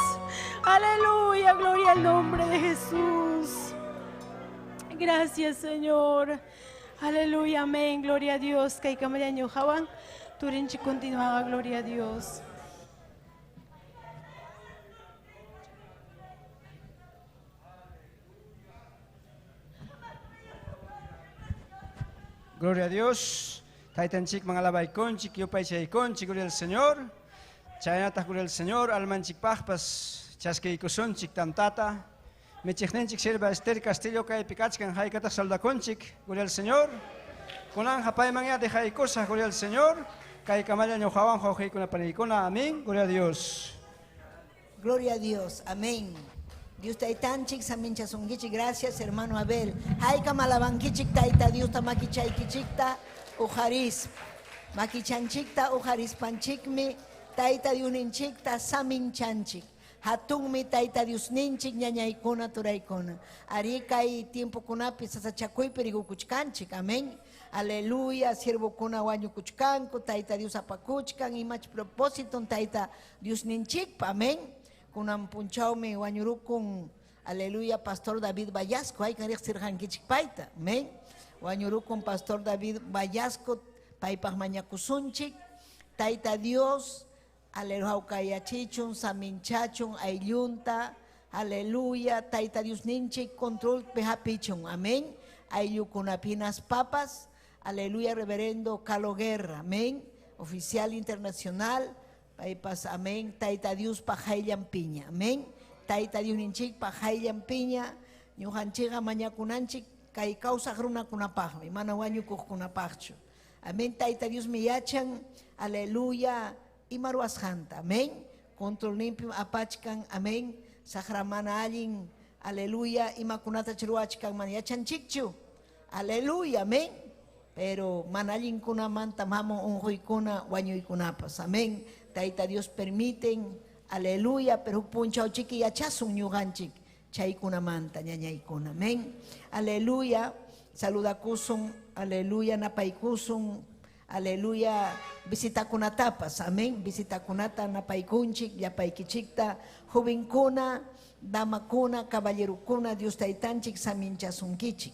Aleluya, gloria al nombre de Jesús. Gracias, Señor. Aleluya, amén, gloria a Dios. Kay kamarian Jawan, turinchi continuaba, gloria a Dios. Gloria a Dios. Taitanchik mangalabay conchik, yupay chay conchik, gloria al Señor. Chayanatah gloria al Señor, almanchik pajpas, chaskei kusonchik tantata. Mechichnenchik sirva Esther Castillo kay pikachkan haykata saldaconchik, gloria al Señor. Kunan hapay mangya de haykosa, gloria al Señor. Kay kamaya nyojawan jojay kuna panikuna, amén, gloria a Dios. Gloria a Dios, amén. Dios taitanchik samincha sungichi, gracias hermano Abel. Haika malabankichik taita Dios tamakichaikichikta ujaris. Makichanchikta ujaris panchikmi taita diuninchikta saminchanchik. Hatungmi taita Dios ninchik ñañaykuna turaykuna. Arika y tiempo kunapi sasachakuy perigukuchkanchik, amén. Aleluya, siervo kuna wañu kuchkanku, taita Dios apakuchkan, imach propósito taita Dios ninchikpa, amén. Kunan punchawmi wañurukun, aleluya, Pastor David Vallasco, hay que sirjankichik paita, amén. Wañurukun Pastor David Vallasco, paipas mañakusunchik, taita Dios, aleluya, ukayachichun, saminchachun, ayllunta, aleluya, taita Dios ninchik, control pejapichun, amén. Ayukunapinas papas, aleluya, reverendo Calo Guerra, amén. Oficial internacional, paipas, amén. Taita Dios pajaylan piña, amén. Taita Dios ninchik pajaylan piña, ñujanchiga mañakunanchik, kay causa gruna kunapajmi, mana wañukuj kunapachu. Amén, taita Dios miyachan, aleluya, imaruas janta, amén. Control limpio apachkan, amén. Sajramana alin, aleluya, imakunata chiruachkan maniachan chikchu, aleluya, amén. Pero manalin kuna manta mamo unjoy kuna wañuy kunapas, amén. Taita Dios permiten, aleluya, pero punchao chiqui yachasun ñuganchik, chay kuna manta ñañay kuna, amén. Aleluya, saluda kusun, aleluya, napaikusun, aleluya, visita kunatapas, amén. Visita kunata napaikunchik, yapaikichikta, joven kuna, dama kuna, caballero kuna, Dios taitanchik, saminchasunkichik,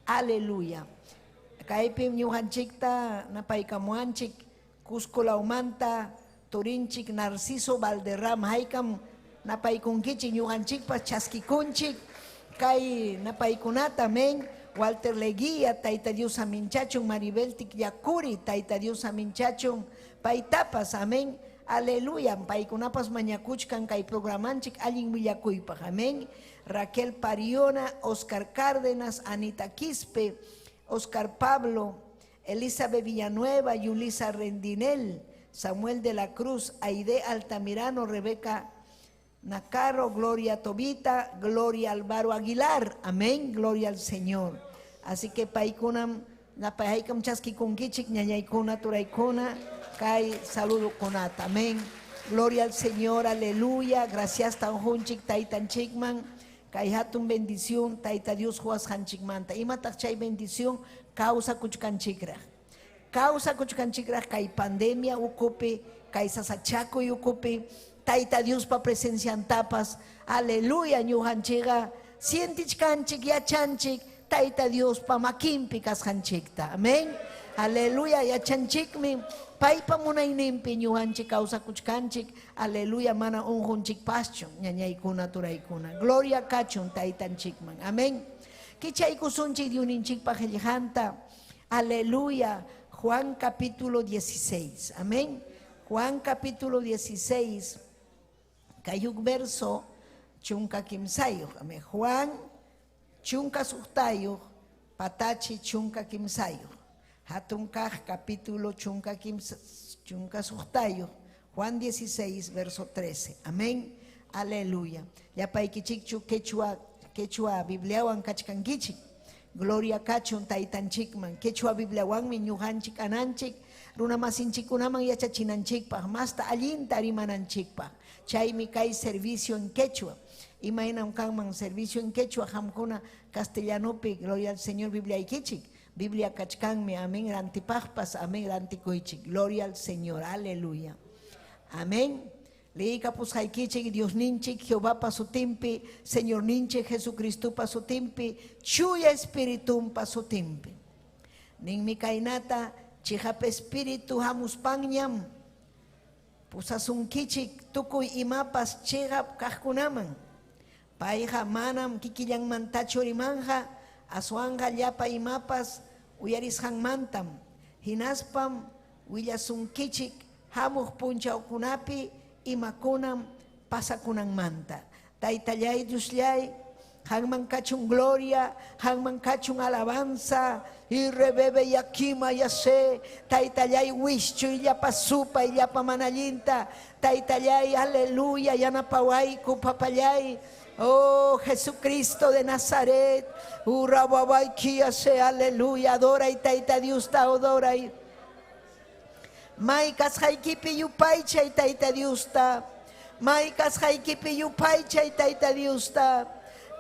aleluya. Kaipim ñujanchikta, napaikamuanchik, Cusco Laumanta, Turinchik, Narciso Valderrama, haykam napaikunkichik, ñujanchikpa chaskikunchik, kay napaikunata, amén. Walter Leguía, taita Dios aminchachun, Maribel Tikyakuri, taita Dios aminchachun, paitapas, amén. Aleluya, paikunapas mañakuchkan kay programanchik allin willakuypaj, amén. Raquel Pariona, Oscar Cárdenas, Anita Quispe, Oscar Pablo, Elizabeth Villanueva, Yulisa Rendinel, Samuel de la Cruz, Aide Altamirano, Rebeca Nacaro, Gloria Tobita, Gloria Álvaro Aguilar, amén, gloria al Señor. Así que paikunam, napaikam chaski kunkichik, ñañaykuna, turaykuna, kay saludo konata, amén. Gloria al Señor, aleluya, gracias tan junchik, taitan chikman, kay hatun bendición, taita Dios juas hanchikmanta. Imatak chay bendición, causa kuchkanchikra. Causa kuchkanchikra, kay pandemia ukupi, kay sasachaco ukupi, taita Dios pa presencia tapas, aleluya, ñujanchiga, sientichkanchik, yachanchik, taita Dios pa makimpikas hanchikta, amén. Aleluya, yachanchikmi, paipa munaynimpi ñujanchik causa kuchkanchik, aleluya, mana unjunchik paschon, ñañaykuna turaykuna, gloria kachun taitanchikman, amén. Kichaykusunchik diuninchik pa jellejanta, aleluya, Juan capítulo 16, amén. Juan capítulo 16, kayuk verso chunka kimsayo, amén. Juan chunka suhtayo, patachi chunka kimsayo. Hatunkaj capítulo chunka suhtayo, Juan 16, verso 13, amén. Aleluya. Ya paikichikchu quechua bibliawan kachkankichik. Gloria kachun taitanchikman. Quechua bibliawan mi ñujanchik ananchik. Runa masinchikunaman yachachinanchikpa. Masta allinta rimananchikpa. Chaymi kay servicio en quechua. Imainam kanman servicio en quechua hamkuna castellanopi. Gloria al Señor Biblia ikichik. Biblia kachkanmi. Amén. Rantipajpas. Amén. Rantikuichik. Gloria al Señor. Aleluya. Amén. Liga pues haikichik Dios ninchik Jehová pasutimpi, Señor ninche Jesucristo pasutimpi, chuya espiritum pasutimpi. Ning mi kainata chihap espiritu hamus panyam, pusasun kichik tukuy imapas chihap kahkunaman. Paiha manam kikilyang mantachurimanha, aswanga llapa imapas uyarishan mantam, hinaspam willasun kichik hamuh punchaukunapi imakunam pasakunang manta. Taytallay Diosllay, hangman kachung gloria, hangman kachung alabanza, y rebebe yakima yase, taytallay wischu illapa supa illapa manalinta, taytallay aleluya yanapawayku papallay. Oh Jesucristo de Nazaret, urababay yase, aleluya, adora y tayta Dios ta adora y Maikas haikipi yupay chay tayta Diusta. Maikas haikipi yupay chay tayta Diusta.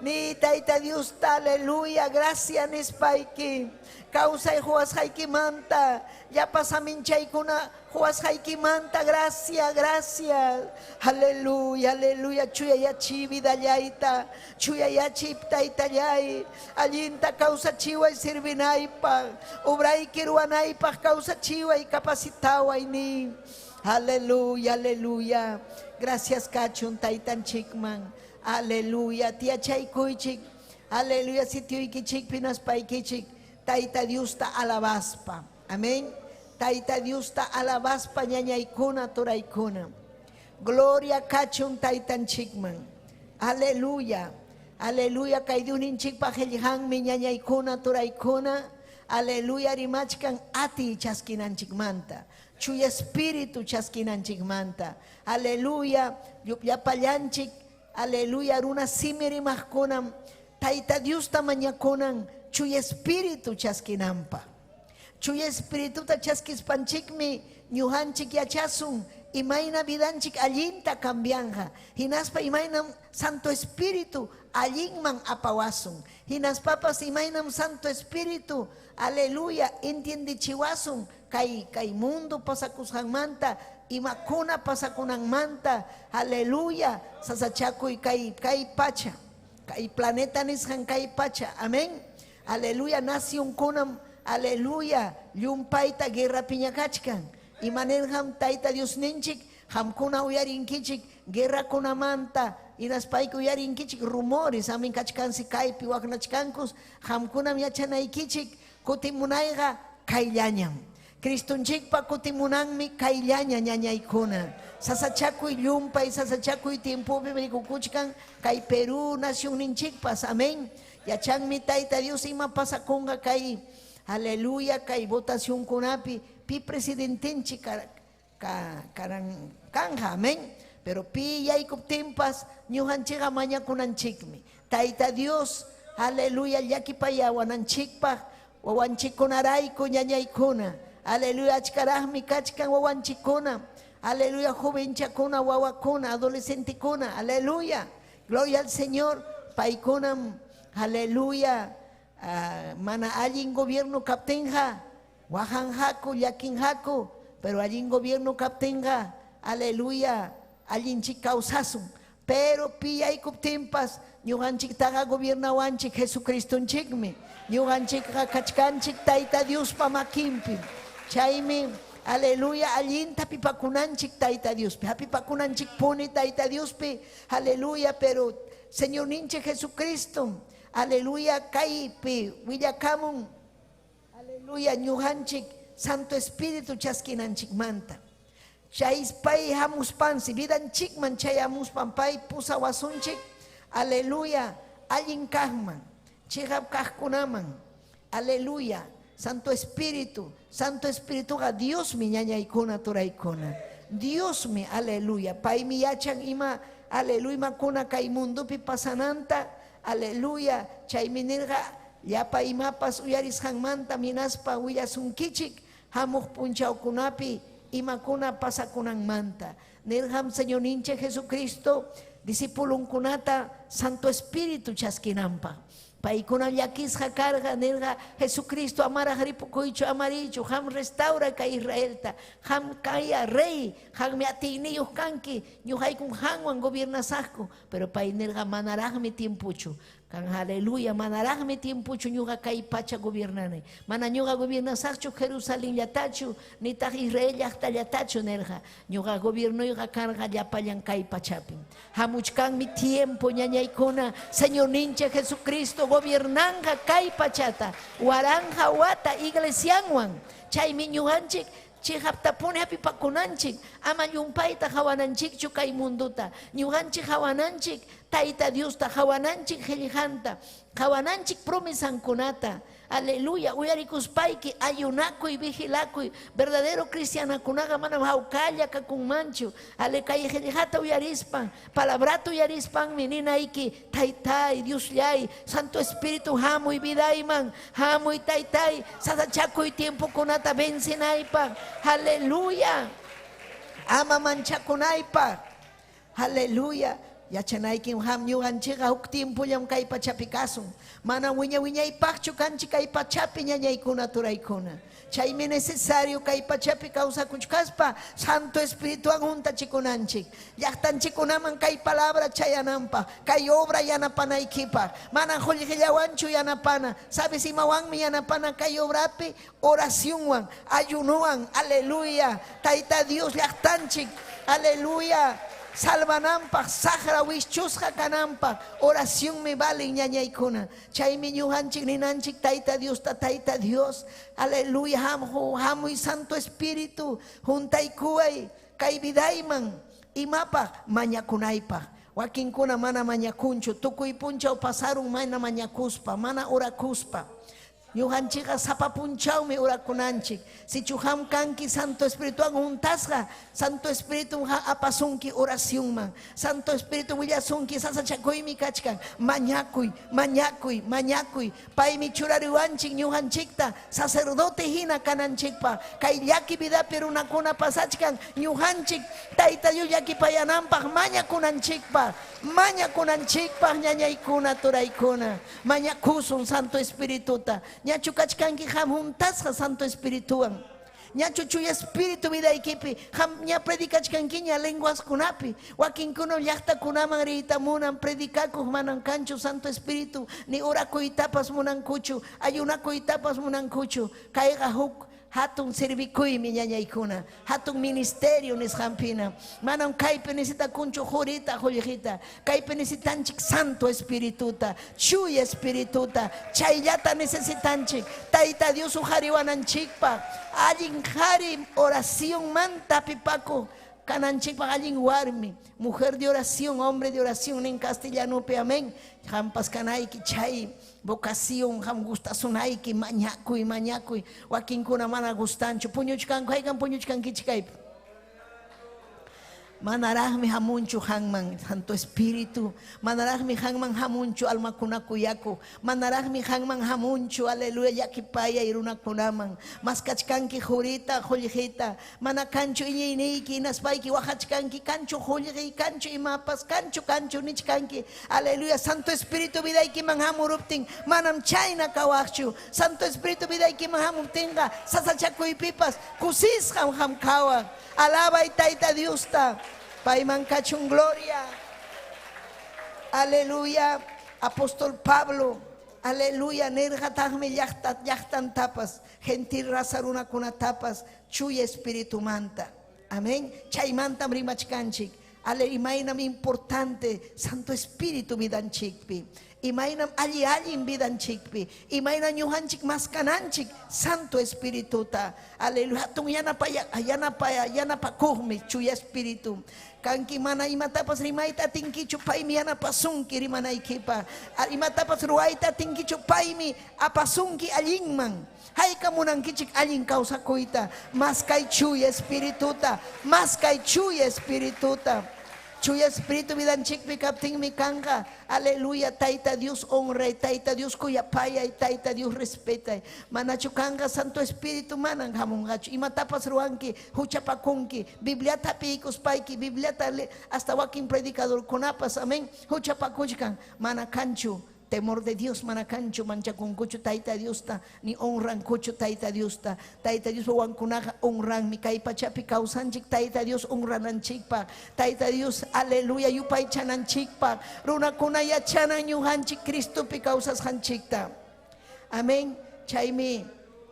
Ni tayta Diusta, aleluya, gracias nispaiki. Causa y juas haikimanta. Ya pasamin chay kuna juas haikimanta, gracias, gracias. Aleluya, aleluya, chuya ya chivida yaita. Chuya ya chipta itayay. Alinta causa chiwa y sirvinaipa. Ubray kiruanaipa causa chiwa y capacitawa y ni. Aleluya, aleluya. Gracias kachun taitan chikman. Aleluya, tia chay kuichik. Aleluya, si tiu ikichik pinas paikichik. Taita Diusta alabaspa. Amén. Taita Diusta alabaspa ñañaykuna turaykuna. Gloria kachun taitan chikman. Aleluya. Aleluya, kaydunin chikpa helhan mi ñañaykuna turaykuna. Aleluya, rimachkan ati chaskinan chikmanta. Chuy espíritu chaskinan chikmanta. Aleluya, yapallanchik. Aleluya, runa simiri mahkunam. Taita Diusta mañakunan. Chuy espíritu chaskinampa. Chuy espíritu ta chaskispanchikmi ñuhanchik yachasun. Imayna vidanchik allinta cambianja. Hinaspa imaynam Santo Espíritu allinman apawasun. Hinaspapas imaynam Santo Espíritu, aleluya, entiendichiwasun. Kay mundo pasakushanmanta, imakuna pasakunanmanta, aleluya, sasachakuy kay pacha. Kay planeta nishan kay pacha. Amén. Aleluya, nación kunam, aleluya, yumpaita guerra piñakachkan. Y manerham taita Dios ninchik, hamkuna uyarinkichik, guerra kunamanta, y naspaik uyarinkichik rumores, amin kachkansi kaipi waknachkankus, hamkuna miachanaikichik, kutimunaiga kaillañam. Kristunchikpa kutimunanmi kaillaña ñañaykuna. Sasachakuy yumpay, sasachakuy tiempo kukuchkan, kay Perú, nación ninchikpas, amén. Yachanmi taita Dios ima pasakunga kay, aleluya, kay votación kunapi, pi presidentenchi kanja, amén. Pero pi yaikup tempas, ñuhanchiga maña kunanchikmi. Taita Dios, aleluya, yakipaya wananchikpa, wawanchikunarayku ñañaykuna. Aleluya, achkarahmi kachkan wawanchikuna. Aleluya, jovenchakuna, wawakuna, adolescentikuna, aleluya. Gloria al Señor, paikunam. Aleluya, mana allin gobierno kaptenja, wajanjaku, yakinjaku, pero allin gobierno kaptenja, aleluya, allin chikausasun, pero piyay kuptempas, ñuhanchik taga gobiernawanchik Jesucristo chikmi, ñuhanchik kachkanchik taita Dios pamakimpi, chaymi, aleluya, allin tapipakunanchik taita Dios, tapipakunanchik pone taita Dios, aleluya, pero Señor ninche Jesucristo, aleluya, kaipi, willakamun, aleluya, ñuhanchik, Santo Espíritu chaskinanchik manta. Chaispay hamus pansi, vidan chikman chayamus pampay pusawasunchik, aleluya, allin kahman, chihab kahkunaman, aleluya, Santo Espíritu, ga Dios mi ñañaykuna turaykuna, Dios mi, aleluya, pay mi yachan ima, aleluya, makuna kay mundo pi pasananta, aleluya, chay minirga, yapa imapas uyarishanmanta minaspa uyasunkichik, hamuj punchaukunapi, imakuna pasakunanmanta. Nirham Señor ninche Jesucristo, discipulun kunata, Santo Espíritu chaskinampa. Paikuna yakisja carga nerga Jesucristo amara haripukuicho amaricho ham restaura ka Israelta ham kaya rey ham me atiniyos kanki ñuhaykun hanwan gobiernasajku pero pay nerga manarajmi tiempucho kan aleluya manarajmi tiempucho ñuga kay pacha gobernane mana ñuga gobiernasajchu Jerusalén yatachu ni taj Israel yatachu nerga ñuga gobierno yuga carga yapallan kay pachapin hamuchkan mi tiempo ñañaykuna Señor ninche Jesucristo gobernanja kay pachata waranja wata iglesianwan chaymi ñujanchik chihaptapuni hapipakunanchik ama yumpayta hawananchikchu kay munduta ñujanchik hawananchik Tayta Diosta hawananchik qillqanta hawananchik promisankunata aleluya uyarikuspayki ayunakuy vigilakuy verdadero cristianakunaqa manam hawkalla kakunmanchu ale kay qillqata uyarispan palabrata uyarispanmi ninayki taytay Diosllay Santo Espíritu hamuy vidayman hamuy taytay sasachakuy tiempokunata vencinaypaq aleluya ama manchakunaypaq aleluya yachanaykim ham ñuqanchikqa huk tiempullam kay pachapi kasun mana wiñaypaqchu kanchik kay pachapi ñañaykuna turaykuna chaymi necesario kay pachapi kawsakuchkaspa Santo Espirituwan juntachikunanchik llaqtanchikunaman kay palabra chayananpaq kay obra yanapanaykipaq mana qullqillawanchu yanapana sabes imawanmi yanapana kay obrapi oracionwan ayunuwan aleluya tayta Dios llaqtanchik aleluya salvanampak, sahra wischusqa kanampak, oración me vale ñañaykuna. Chaymi ñujanchik ninanchik tayta Dios, tayta Dios, aleluya, hamuy Santo Espíritu, juntaykuay, kay vidayman, imapak, mañakunaypak. Wakinkuna mana mañakunchu, tukuy punchaw pasaron mana mañakuspa, mana orakuspa. Ñujanchikqa sapapunchawmi urakunanchik si chuham kanki Santo Espíritu juntasqa Santo Espíritu apasunki oracionman Santo Espíritu willasunki sasachakuymi kachkan mañakuy paymi churariwanchik ñujanchikta sacerdote hina kananchikpa kay llaki vidapi runakuna pasachkan ñujanchik tayta Dios llakipayananpaq mañakunanchikpa ñañaykuna turaykuna mañakusun Santo Espírituta ñachu kachkanki ham juntasqa Santo Espirituwan ñachu chuya Espíritu vidaykipi ham ña predikachkanki ña lenguas kunapi wakinkuna llaqtakunaman riytamunan predikakuq manan kanchu Santo Espíritu ni orakuytapas munankuchu ayunakuytapas munankuchu kayqa huk hatun servikuymi ñañaykuna hatun ministerio nisqampina manam kaypi necesitakunchu jurita qullqita kaypi necesitanchik Santo Espirituta chuy Espirituta chayllata necesitanchik tayta Dios uhariwananchikpa allin qhari oración manta pipaku kananchikpa allin warmi mujer de oración hombre de oración en castellanopi amén hampas kanayki chay vocación ham gustasunayki mañakuy wakinkuna mana gustanchu puñuchkanku haykan puñuchkankichik kaypi manarajmi hamunchu hanman Santo Espíritu manarajmi hanman hamunchu almakunakuyaku manarajmi hanman hamunchu aleluya yakipaya irunakunaman maskachkanki jurita qullqita mana kanchu iñayniyki inaspayki waqachkanki kanchu qullqi kanchu imapas kanchu nichkanki aleluya Santo Espíritu vidaykiman hamuruptin manam chayna kawaqchu Santo Espíritu vidaykiman hamuptinqa sasachakuypipas kusisqam ham kawaq alabay tayta Diosta payman kachun gloria aleluya apóstol Pablo aleluya nerqataqmi llaqtantapas gentil raza runakunatapas chuy Espíritu manta amén chaymantam rimachkanchik ale imaynam importante Santo Espíritu vidanchikpi imaynam allin vidanchikpi imayna ñujanchik maskananchik Santo Espírituta aleluya hatun yanapakuqmi chuy Espíritu kanki mana imatapas rimayta atinkichu paymi yanapasunki rimanaykipa imatapas ruwayta atinkichu paymi apasunki allinman hayka munankichik allin kawsakuyta mas kay chuy Espírituta chuy Espíritu vidanchikpi kaptinmi kanqa aleluya tayta Dios honra tayta Dios kuyapaya tayta Dios respeta manachu kanqa Santo Espíritu manan hamunqachu imatapas ruwanki huchapakunki Bibliata pikuspayki Bibliata hasta wakin predicador kunapas amén huchapakuchkan mana kanchu temor de Dios manacancho manchakunkuchu taita Diosta ni honrankuchu taita Diosta taita Dios wankunaga honran mi kay pachapi kausanchik taita Dios honrananchikpa taita Dios aleluya yupay chananchikpa runakuna yachanan ñuhanchik Cristopi kausashanchikta amén chaymi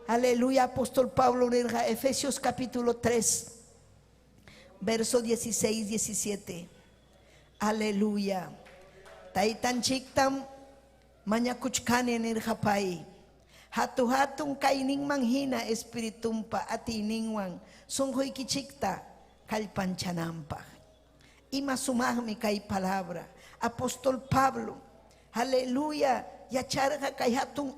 aleluya apóstol Pablo nirga Efesios capítulo 3 verso 16-17 aleluya taitanchiktam manyakuchkani nirhapay hatu-hatong kaining manghina espiritumpa atiningwang sunghoy kichikta kalpanchanampa ima sumahmi kay palabra apóstol Pablo aleluya yacharga kay hatong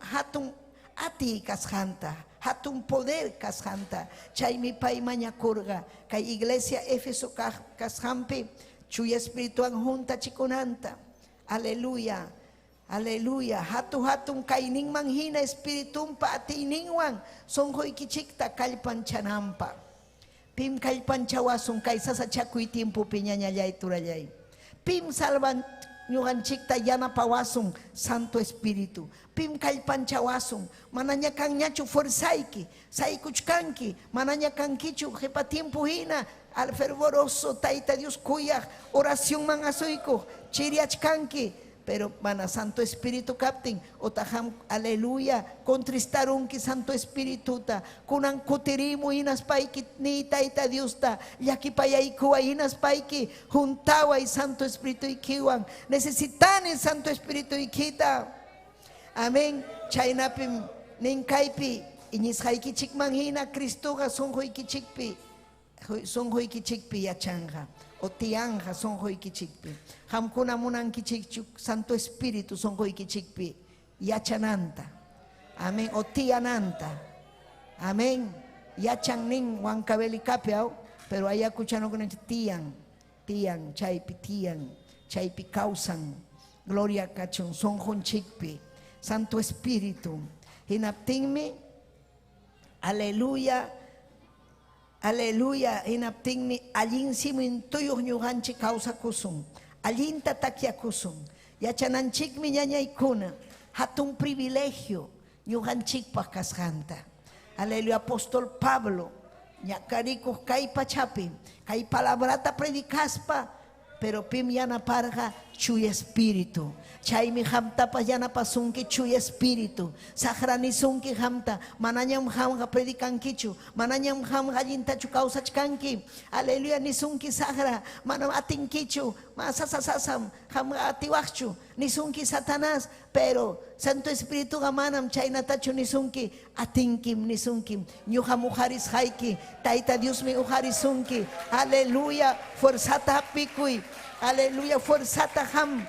ati kashanta hatong poder kashanta chaymi pay manyakurga kay iglesia Éfeso kashampi chuya espirituan junta chikunanta aleluya aleluya hatu-hatong kaining manghina espiritumpa atiningwang songhoy kichikta kalpanchanampa pim kalpanchawasong kaysa sa chakuy tiempo piñañayay turayay pim salvan ñuganchikta yana pawasong Santo Espíritu pim kalpanchawasong mananya kang ñachu fuerzayki saykuchkanki mananya kang kichu jepa tiempo hina al fervoroso taita Dios kuyak oración man asoyko chiriachkanki pero mana Santo Espíritu capten otaham aleluya contristaron que Santo Espíritu ta kunan kutirimu inas paiki ni taita Dios ta yaki payaiku inas paiki juntawa y Santo Espíritu ikiwan necesitan el Santo Espíritu ikita amén chaynapim ninkaipi inis haiki chikmanhina Cristoga sonhoy kichikpi yachanga o tianja sonhoy kichikpi hamkuna munan kichikchuk Santo Espíritu sonhoy kichikpi yachananta amén o tiananta amén yachannin wankabeli kapiao pero allá escuchando con tian chaypi causan gloria kachon sonhon chikpi Santo Espíritu hinaptingmi aleluya aleluya hinaptingmi allin simin tuyuq ñuqanchik kawsakusun allinta takiakusun yachananchikmi ñañaykuna hatun privilegio ñuqanchikpaq kasqanta aleluya apóstol Pablo ñakarikuq kay pachapi kay palabrata predicaspa pero pim yanaparqa chuy espíritu chaymi hamtapas yanapasunki chuy espíritu sahranisunki hamta manañam hamqa predicankichu manañam hamqa allintachu kawsachkanki aleluya nisunki sahra manam atinkichu masasasasam hamqa atiwaqchu nisunki Satanás pero Santo Espíritu manam chaynatachu nisunki atinkim nisunkim ñuqa mujaris hayki tayta Dios mi ujarisunki aleluya fuerzata apikuy aleluya fuerzata ham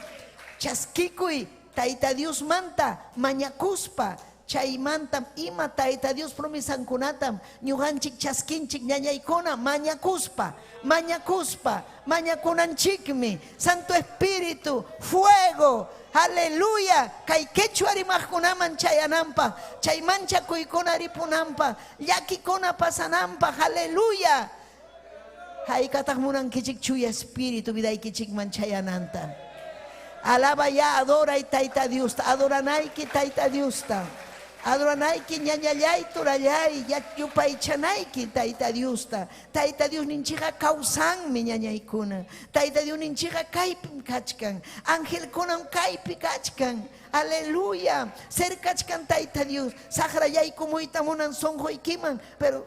chaskikuy tayta Dios manta mañakuspa chaymanta ima tayta Dios promisankunatam ñuqanchik chaskinchik ñañaykuna mañakuspa mañakunanchikmi Santo Espíritu fuego aleluya kay quechua rimaqkunaman chayanampa chay manchakuykuna ripunampa llakikuna pasanampa aleluya haykataq munankichik chuya espíritu vidaykichikman chayananta alaba ya adora y taita Dios adoranayki taita Dios adoranayki ñañallay turallay yupaychanayki taita Dios ninchiqa kawsanmi ñañaykuna taita Dios ninchiqa kaypim kachkan angelkunam kaypi kachkan aleluya cercachkan taita Dios sahrayaykumuyta munan sonhoykiman pero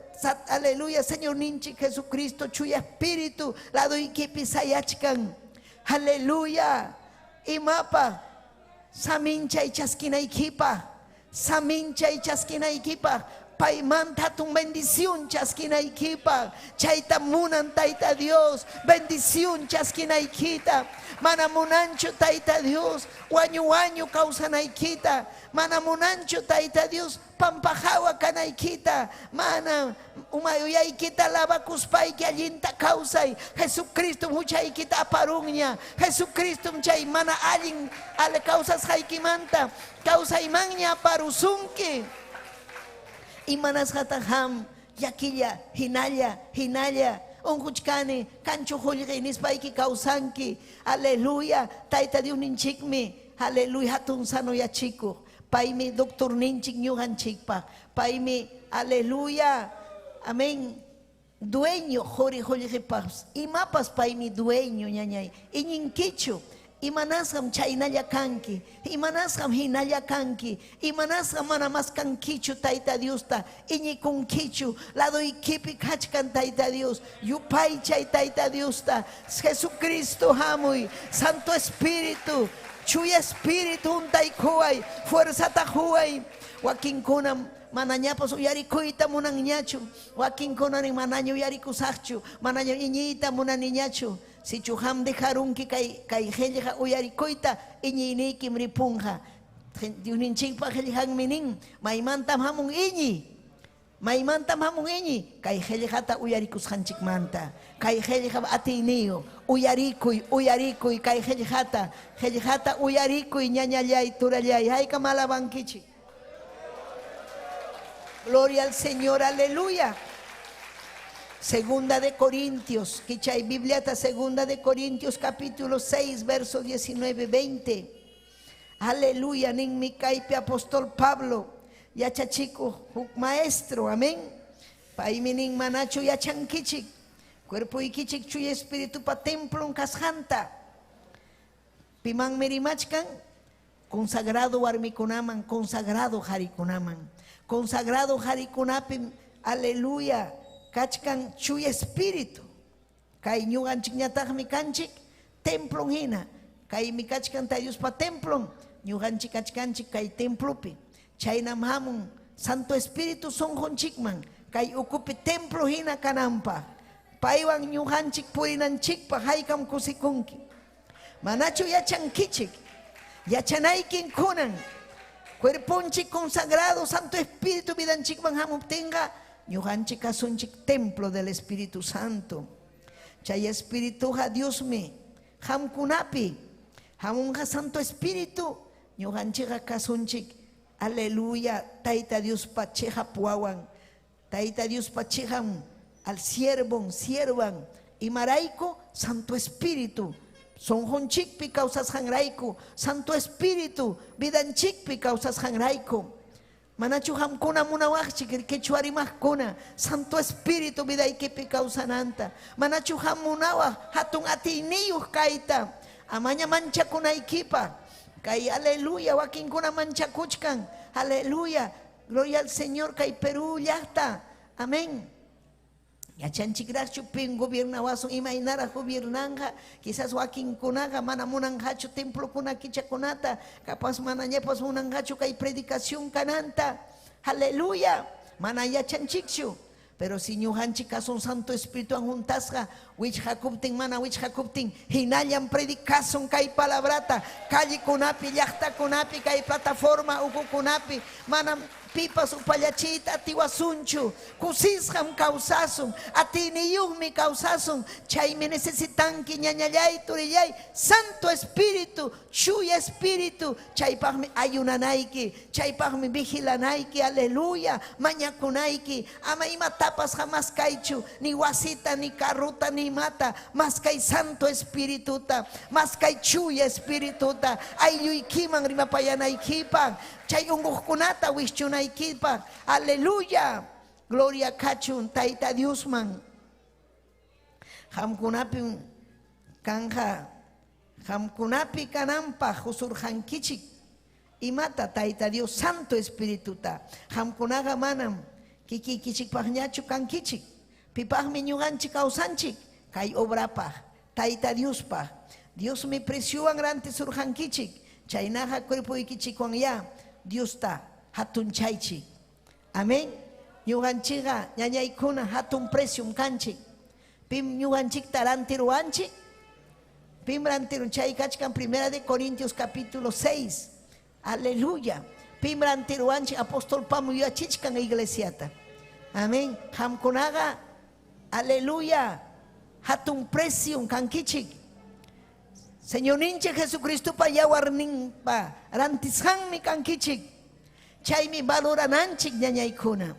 aleluya Señor ninchik Jesucristo chuya espíritu laduykipi sayachkan aleluya imapa saminchay chaskinaykipa paymanta hatun bendición chaskinaykipa chayta munan tayta Dios bendición chaskinaykita mana munanchu tayta Dios wañu kawsanaykita mana munanchu tayta Dios pampajawa kanaykita mana umayuyaykita lavakuspayki allinta kawsay Jesucristo huchaykita aparunña Jesucristo chay mana allin ale kawsasqaykimanta kawsaymanña aparusunki imanasqata ham yakilla hinalla unquchkani kanchu hullqi nispayki kawsanki aleluya tayta Dios ninchikmi aleluya, hatun sano yachiko. Paimi doctor ninchik ñuqanchikpaq. Paimi, aleluya, amén. Dueño, jori joripas. Imapas paimi dueño, ñañay. Iñinkichu. Imanasam chaynalla kanki, imanasam hinalla kanki, imanasam mana mas kankichu Tayta Diosta, iñikunkichu, lado ikipi kachkan Tayta Dios, yupay chay Tayta Diosta, Jesucristo hamuy, Santo Espíritu, chuya Espíritu untay kuay, fuerza tajuay, wakinkunam manañapas uyarikuyta munan ñachu, wakinkunanin manaña uyarikusaqchu, manaña iñiyta munan ñachu. Si chuham dejarunki kay helja uyarikoita iñinikim ripunja. Diuninchikpa heljan minin, maimantam hamun iñi. Maimantam hamun iñi, kay heljata uyarikus hanchikmanta. Kay helja atiniyo, uyarikuy, kay heljata uyarikuy, ñañallay, turallay. Hay kamalabankichi. Gloria al Señor, aleluya. Segunda de Corintios, Kichay Biblia, segunda de Corintios capítulo 6, verso 19-20. Aleluya, nin mi caipe apóstol Pablo, yachachico, maestro, amén. Paiminin manacho yachankichik, cuerpo y kichik chuy espíritu pa templo en casjanta. Piman merimachkan, consagrado armikunaman, consagrado harikunaman, consagrado harikunapim, aleluya. Kachkan chuy espíritu, kay ñuganchik ñataqmi kanchik templon hina, kay mi kachkan ta Dios pa templon, ñuganchik kachkanchik kay templopi, chaynam hamun Santo Espíritu sonjonchikman, kay ukupi templo hina kanampa, paywan ñuganchik purinanchikpa haykam kusikunki, manachu yachankichik, yachanaykin kunan, cuerponchik consagrado Santo Espíritu vidanchikman hamun tenga. Ñuganchik asunchik templo del Espíritu Santo. Chay Espíritu ha Dios me, hamkunapi, hamunja Santo Espíritu, ñuganchik asunchik, aleluya, Tayta Dios pacheja puawan, Tayta Dios pachejam al siervan, y maraiko, Santo Espíritu, son honchikpi causas hangraiko, Santo Espíritu, vidanchikpi causas hangraiko. Manachu hamkuna munawachik kechuarimajkuna Santo Espíritu vidaykipi kawsananta manachu hamunawaj hatun atiniyuj kayta amaña manchakunaykipa kay aleluya wakinkuna manchakuchkan aleluya gloria al Señor kay Perú llaqta amén. Yachanchikrachu pin gobiernawasun imaynara gobiernanja quizás wakinkunaqa mana munanqachu templo kuna kichakunata capaz mana ñapas munanqachu kay predicación kananta aleluya mana yachanchikchu pero si ñuqanchik kasun Santo Espíritu juntasqa wichqakuptin mana wichqakuptin hinallan predicasun kay palabrata callikunapi llaqtakunapi kay plataforma ukukunapi mana pipas upallachita atiwasunchu kusisqam kawsasun atiniyuqmi kawsasun chaymi necesitanki ñañallay turillay Santo Espíritu chuy Espíritu chaypaqmi ayunanayki chaypaqmi vigilanayki aleluya mañakunayki ama imatapas jamás kaychu ni wasita ni carruta ni mata mas kay Santo Espírituta mas kay chuy Espírituta aylluykiman rimapayanaykipan chay unguqkunata wischunaykipa aleluya gloria kachun Tayta Diosman hamkunapi kanja hamkunapi kanampa husurjankichik imata Tayta Dios Santo Espírituta hamkunaqa manam kikikichikpaqñachu kankichik pipaqmi ñuqanchik kawsanchik kay obrapaq Tayta Diospaq Dios mi presiowan ranti surjankichik chaynaqa cuerpoykichikwan ya Dios ta hatun chaychik amén ñuqanchikqa ñañaykuna hatun presium kanchik pim ñuqanchikta rantiruanchik pim rantirun chay kachkan primera de Corintios capítulo 6 aleluya pim rantiruanchik apóstol Pablo yuyachichkan iglesiata amén hamkunaqa aleluya hatun presium kankichik Señor ninche Jesucristo pa yawarnin pa rantishanmi kankichik chaymi valorananchik ñañaykuna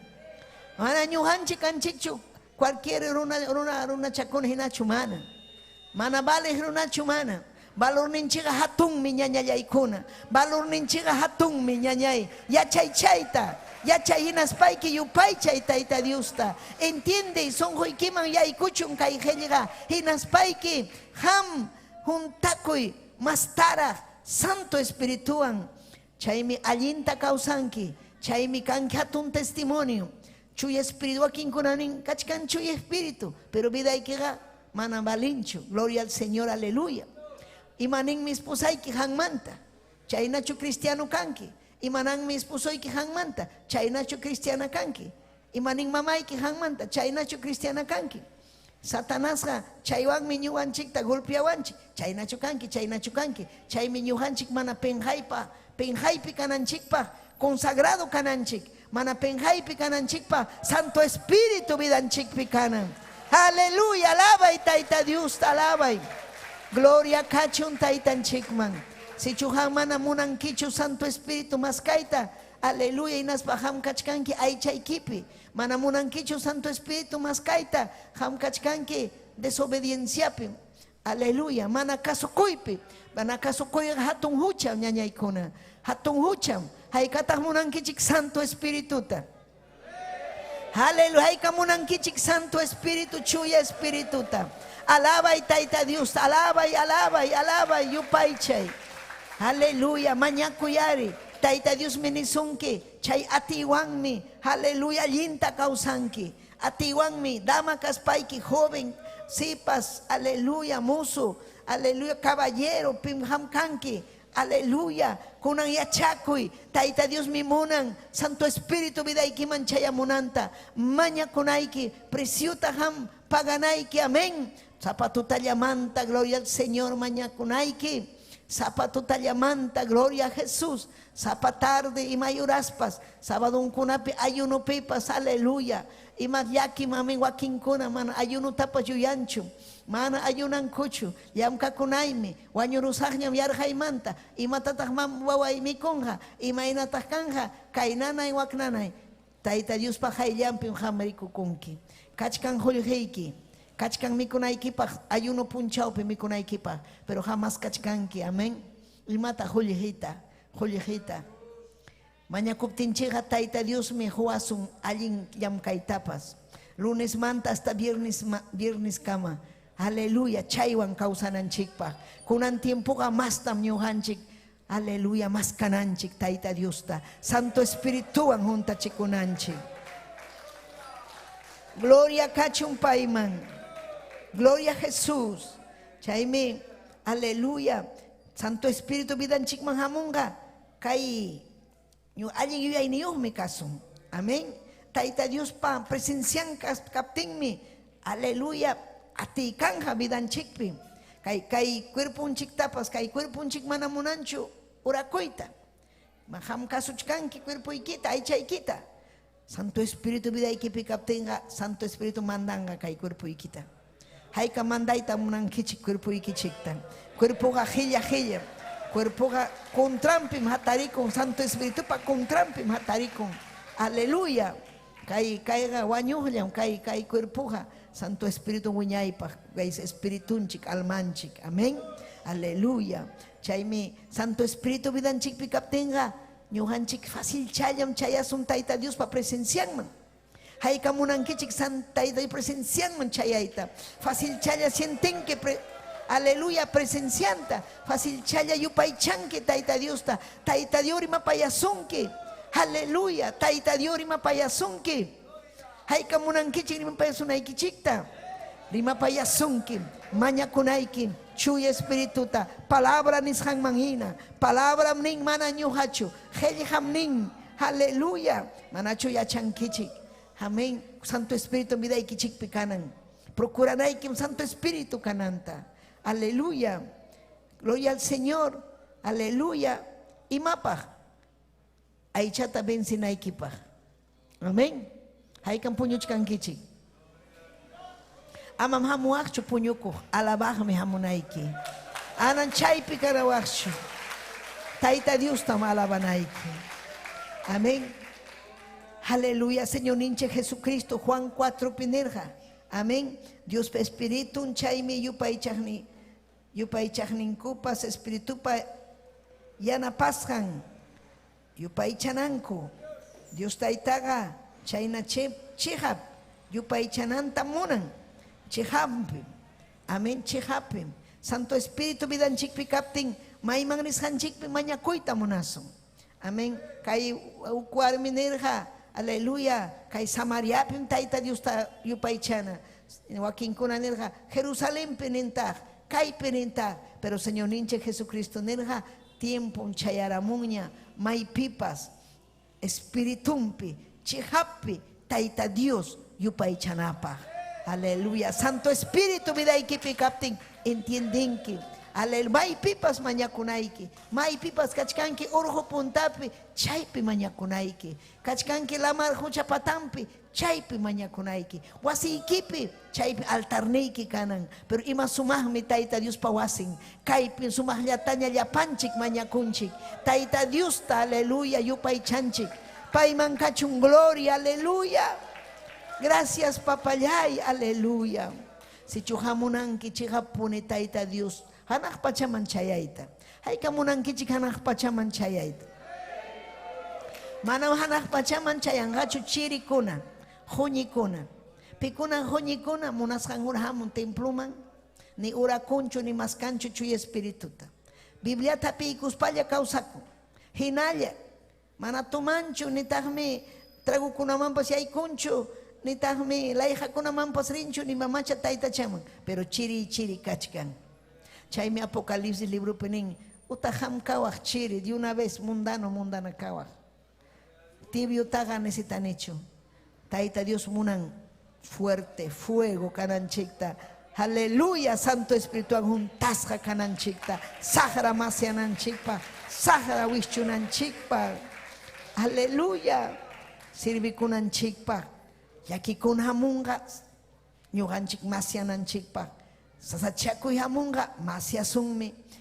mana ñuqanchik kanchikchu cualquier runa chakuna hinachu mana vale runachu mana Valor ninchiga hatun mi ñañayaykuna. Valor ninchiga hatun mi ñañay. Yachay chayta. Yachay hinaspayki yupay chayta Diosta. Entiende, son hoykiman yaykuchun kay helga. Hinaspayki ham juntakuy mastara Santo Espirituan. Chaymi allinta causanki. Chaymi kanki hatun testimonio. Chuy espíritu aquí kunanin kachkan chuy espíritu. Pero vida ikiga mana balinchu. Gloria al Señor, aleluya. Imanin mi esposayki hangmanta. Chaynachu cristiano kanki. Imanan mi esposoyki hangmanta. Chaynachu cristiana kanki. Imanin mamayki hangmanta. Chaynachu cristiana kanki. Satanasga chaywan mi ñuwanchikta golpeawanchik. Chaynachu kanki. Chay mi ñuwanchik mana penjaypi kananchikpa. Consagrado kananchik. Mana penjaypi kananchikpa. Santo Espíritu vidanchikpi kanan. Aleluya, alaba y taita Dios, alaba. Gloria kachun taitan chikman. Si chuhan mana munan kichu Santo Espíritu maskaita. Aleluya, inas baham kachkanki aichaykipi. Mana munan kichu Santo Espíritu maskaita. Ham kachkanki desobedienciapi. Aleluya, mana kaso kuipi. Mana kaso kuy hatun hucham ñañaykuna. Hatun hucham. Haykatah munan kichik Santo Espírituta. Aleluya, haykamunan kichik Santo Espíritu, chuya Espírituta. Alaba y taita Dios, alaba y yupaychay. Aleluya, mañakuyari. Taita Dios minisunki, chay atiwanmi. Aleluya, linta causanki. Atiwanmi, dama kaspayki, joven, sipas, aleluya, muso, aleluya, caballero, pimham kanki. Aleluya, kunan yachakuy, taita Dios mimunan, Santo Espíritu vidayki manchayamunanta, maña kunaiki, presiuta ham paganaiki, amén. Zapatuta llamanta, gloria al Señor, maña kunaiki, zapatuta llamanta, gloria a Jesús, zapatarde y mayuraspas, sábado un kunapi, ayuno pipas, aleluya, y magyaki mami wakin kuna, man, ayuno tapas yuyanchu. Mana ayunan kuchu, yam kakunaimi, wanyurusahnyam yarhaimanta, imatatah mam wawai mikonja, imainatah kanja, kainanay waknanay. Taita Dios pajayllampi hamriku kunki. Kachkan hulheiki, kachkan mikunaykipah, ayuno punchaupi mikunaykipah, pero jamás kachkanki, amén. Imata hulhita. Mañakuptinchiga taita Dios me huasun allin yam kaitapas. Lunes manta hasta viernes kama. Aleluya, chaywan kausananchikpa. Kunan tiempoga más tamñuhanchik. Aleluya, más kananchik taita Diosta. Santo Espirituan junta chikunanchik. Gloria kachun paiman. Gloria a Jesús. Chayme, aleluya. Santo Espíritu vidanchik manhamunga. Kai. Alguien vive ahí ni me caso. Amén. Taita Dios pa presencian captinmi. Aleluya. Ati kanja vidanchikpi. Kai cuerpo un chik tapas, kai cuerpo un chik manamunancho. Urakoita. Maham kasuchkanki cuerpo ikita, aicha ikita. Santo Espíritu vida ikipi captenga. Santo Espíritu mandanga kai cuerpo ikita. Haika mandaita munankichik cuerpo ikichiktan. Cuerpo ga hilla. Cuerpo ga contrampim hatarikon. Santo Espíritu pa contrampim hatarikon. Aleluya. Kai ga wanyuhlyam, kai cuerpo ga. Santo Espíritu muñaypa, guys, espiritunchik, almanchik, amén, aleluya. Chaymi, Santo Espíritu vidanchik pikaptenga, ñuhanchik fácil chayam chayasun taita Dios pa presencianman. Haikamunankichik santaita y presencianman chayaita. Fácil chaya sienten que aleluya presencianta. Fácil chaya yupaychanque taita Dios ta. Taita diorima payasunque. Aleluya, taita diorima payasunque. Haikamunan kichik rima payasunayki chikta. Rima payasunki. Maña kunayki. Chuy espirituta. Palabra nishan manhina. Palabra ning mana ñuhachu. Helliham ning. Aleluya. Manachu yachan kichik. Amén. Santo Espíritu vidayki chik pikanan. Procuranayki Santo Espíritu kananta. Aleluya. Gloria al Señor. Aleluya. Y mapa. Aichata bensinaykipa. Amén. Haikam punyuchkan kichi. Amam hamuachu punyuko. Alabahme hamunaiki. Anan chaypi karawachu. Taita Dios tam alabanaiki. Amén. Aleluya, Señor ninche Jesucristo. Juan 4 pinerja. Amén. Dios Espíritu un chaymi yupaychahni. yupay chaqninkupas espiritupa yanapasqan yupay chananku Dios taytaqa chayna chihap yupay chananta munan chihapim amén chihapim Santo Espíritu vidanchikpi kaptin mayman nisqanchikpi mañakuyta munasun amén kay ukwarmi nirqa aleluya kay Samariapim tayta Dios ta yupay chana wakinkuna nirqa Jerusalempi nintaq kaypi nintaq pero Señor ninche Jesucristo nirqa tiempo chayaramuña maypipas espiritumpi chihapi tayta Dios yupay chanapa aleluya Santo Espíritu vidaykipi kaptin entiendenki aleluya maypipas mañakunayki maypipas kachkanki urqu puntapi chaypi mañakunayki kachkanki lamar huchapatampi chaypi mañakunayki wasiykipi chaypi altarniyki kanan pero ima sumaqmi tayta Dios pa wasin kaypi sumaqllataña llapanchik mañakunchik tayta Dios ta aleluya yupay chanchik payman kachun gloria aleluya gracias papayay aleluya si chuhamunanki chihapuni tayta Dios hanaq pachaman chayayta haykamunankichik hanaq pachaman chayayta manam hanaq pachaman chayanqachu chirikuna huñikuna pikuna huñikuna munasqan urhamun templuman ni urakunchu ni maskanchu chuy espirituta Bibliata piykuspalla kawsaku hinalla mana tumanchu nitaqmi tragukunamanpas yaykunchu nitaqmi layqakunamanpas rinchu ni mamacha taytachaman pero chiri kachkan chaymi Apocalipsis librupi nin utaham kawaq chiri de una vez mundana kawaq tibiutaqa necesitanichu tayta Dios munan fuerte fuego kananchikta aleluya Santo Espíritu juntasqa kananchikta saqra masyananchikpa saqra wischunanchikpa aleluya sirvikunanchikpa yakikunamunqa ñuqanchik masyananchikpa sasachakuy hamunqa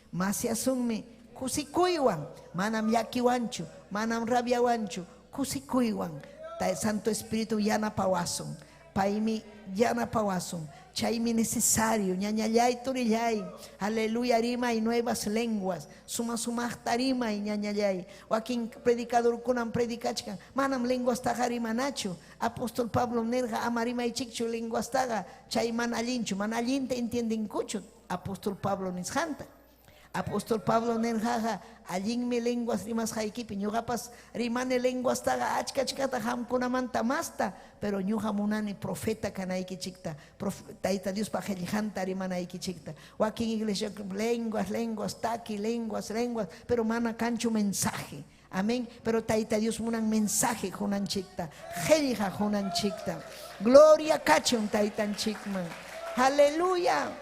masyasunmi kusikuywan manam yakiwanchu manam rabiawanchu kusikuywan Santo Espíritu yanapawasun paymi yanapawasun chaymi necesario ñañallay turillay aleluya rimay nuevas lenguas sumaqta rimay ñañallay wakin predicador kunan predicachkan manam lenguas taqa rimanachu apóstol Pablo nirqa ama rimaychikchu lenguas taqa chay mana allinta entiendenkuchu apóstol Pablo nisqanta apóstol Pablo nirqaqa allinmi lenguas rimasqaykipi ñuqapas rimani lenguas taqa achkata hamkunamanta masta pero ñuqa munani profeta kanaykichikta tayta Dios pa qillqanta rimanaykichikta wakin iglesia lenguas taki lenguas pero mana kanchu mensaje amén pero tayta Dios munan mensaje hunanchikta qillqa hunanchikta gloria kachun taytanchikman aleluya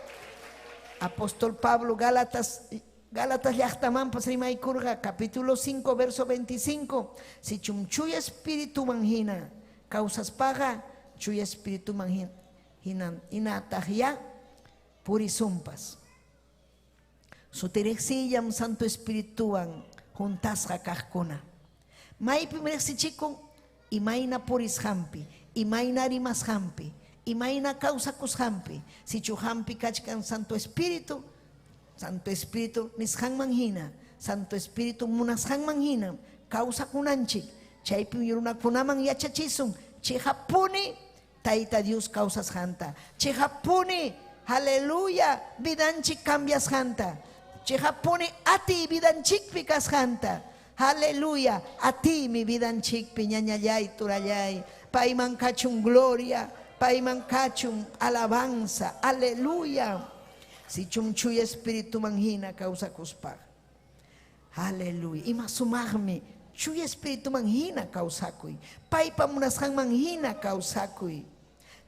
apóstol Pablo Gálatas llaqtamanpas rimaykurqa capítulo 5 verso 25 si chuy espirituman hina kawsaspaqa chuy espirituman hinataq ya purisumpas sutiriqsillam Santo Espirituwan juntasqa kaqkuna maypi riqsichikun imayna purisqanpi imayna rimasqanpi imayna kawsakusqanpi si chuhampi kachkan Santo Espíritu nisqanman hina Santo Espíritu munasqanman hina kawsakunanchik chaypi runakunaman yachachisun chihapuni tayta Dios kawsasqanta chihapuni aleluya vidanchik cambiasqanta chihapuni ati vidanchikpi kasqanta aleluya ati mi vidanchikpi ñañallay turallay payman kachun gloria payman kachun alabanza aleluya si chuy espíritu manhina kawsakuspaq aleluya ima sumaqmi chuy espíritu manhina kawsakuy paypa munasqanman hina kawsakuy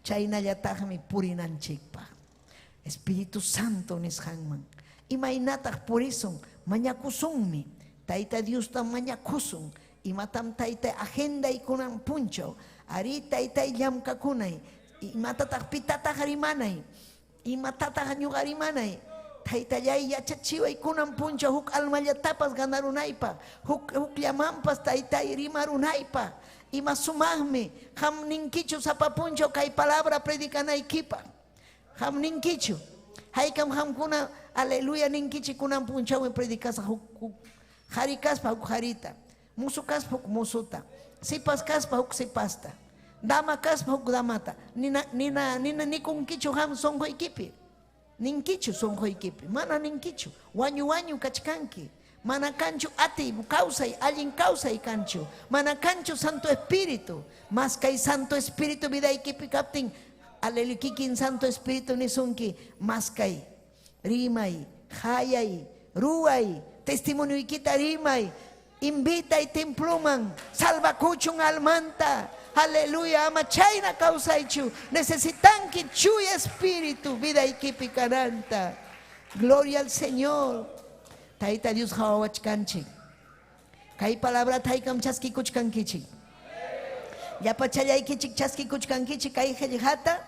chaynallataqmi purinanchikpaq Espíritu Santo nisqanman imaynataq purisun mañakusunmi tayta Diosta mañakusun imatam tayta agendaykunan punchaw ari taytay llamkakunay imatataq pitataq rimanay imatataq ñuqa rimanay taytallay yachachiwaykunan punchaw huk almallatapas ganarunaypaq huk llamanpas taytay rimarunaypaq ima sumaqmi qam ninkichu sapa punchaw kay palabra predikanaykipa qam ninkichu Haikam hamkuna, aleluya, ninkichi kunan punchaw en predicasa huk harikaspa huk harita. Musukaspa huk musuta. Sipas kaspa huk sipasta. Dama kaspa huk damata. Nina nikunkichu ham songo ikipi. Ninkichu songo ikipi. Mana ninkichu. Wanyu kachkanki. Mana cancho ati causa y alguien causa y cancho. Mana cancho Santo Espíritu. Más que hay Santo Espíritu vida y kipi captain. Aleluya kikin Santo Espíritu ni sunki. Más que hay rimay, hayay, ruay, testimonio y quita rimay. Invita y te impluman. Salva cuchun almanta. Aleluya, ama chaina causa y chu. Necesitan que chu y Espíritu vida y kipi cananta. Gloria al Señor. Taita Dios hawach kanchi. Kai palabra taikam chaski kuchkan kichi. Ya pachayay kichik chaski kuchkan kichi kai helijata.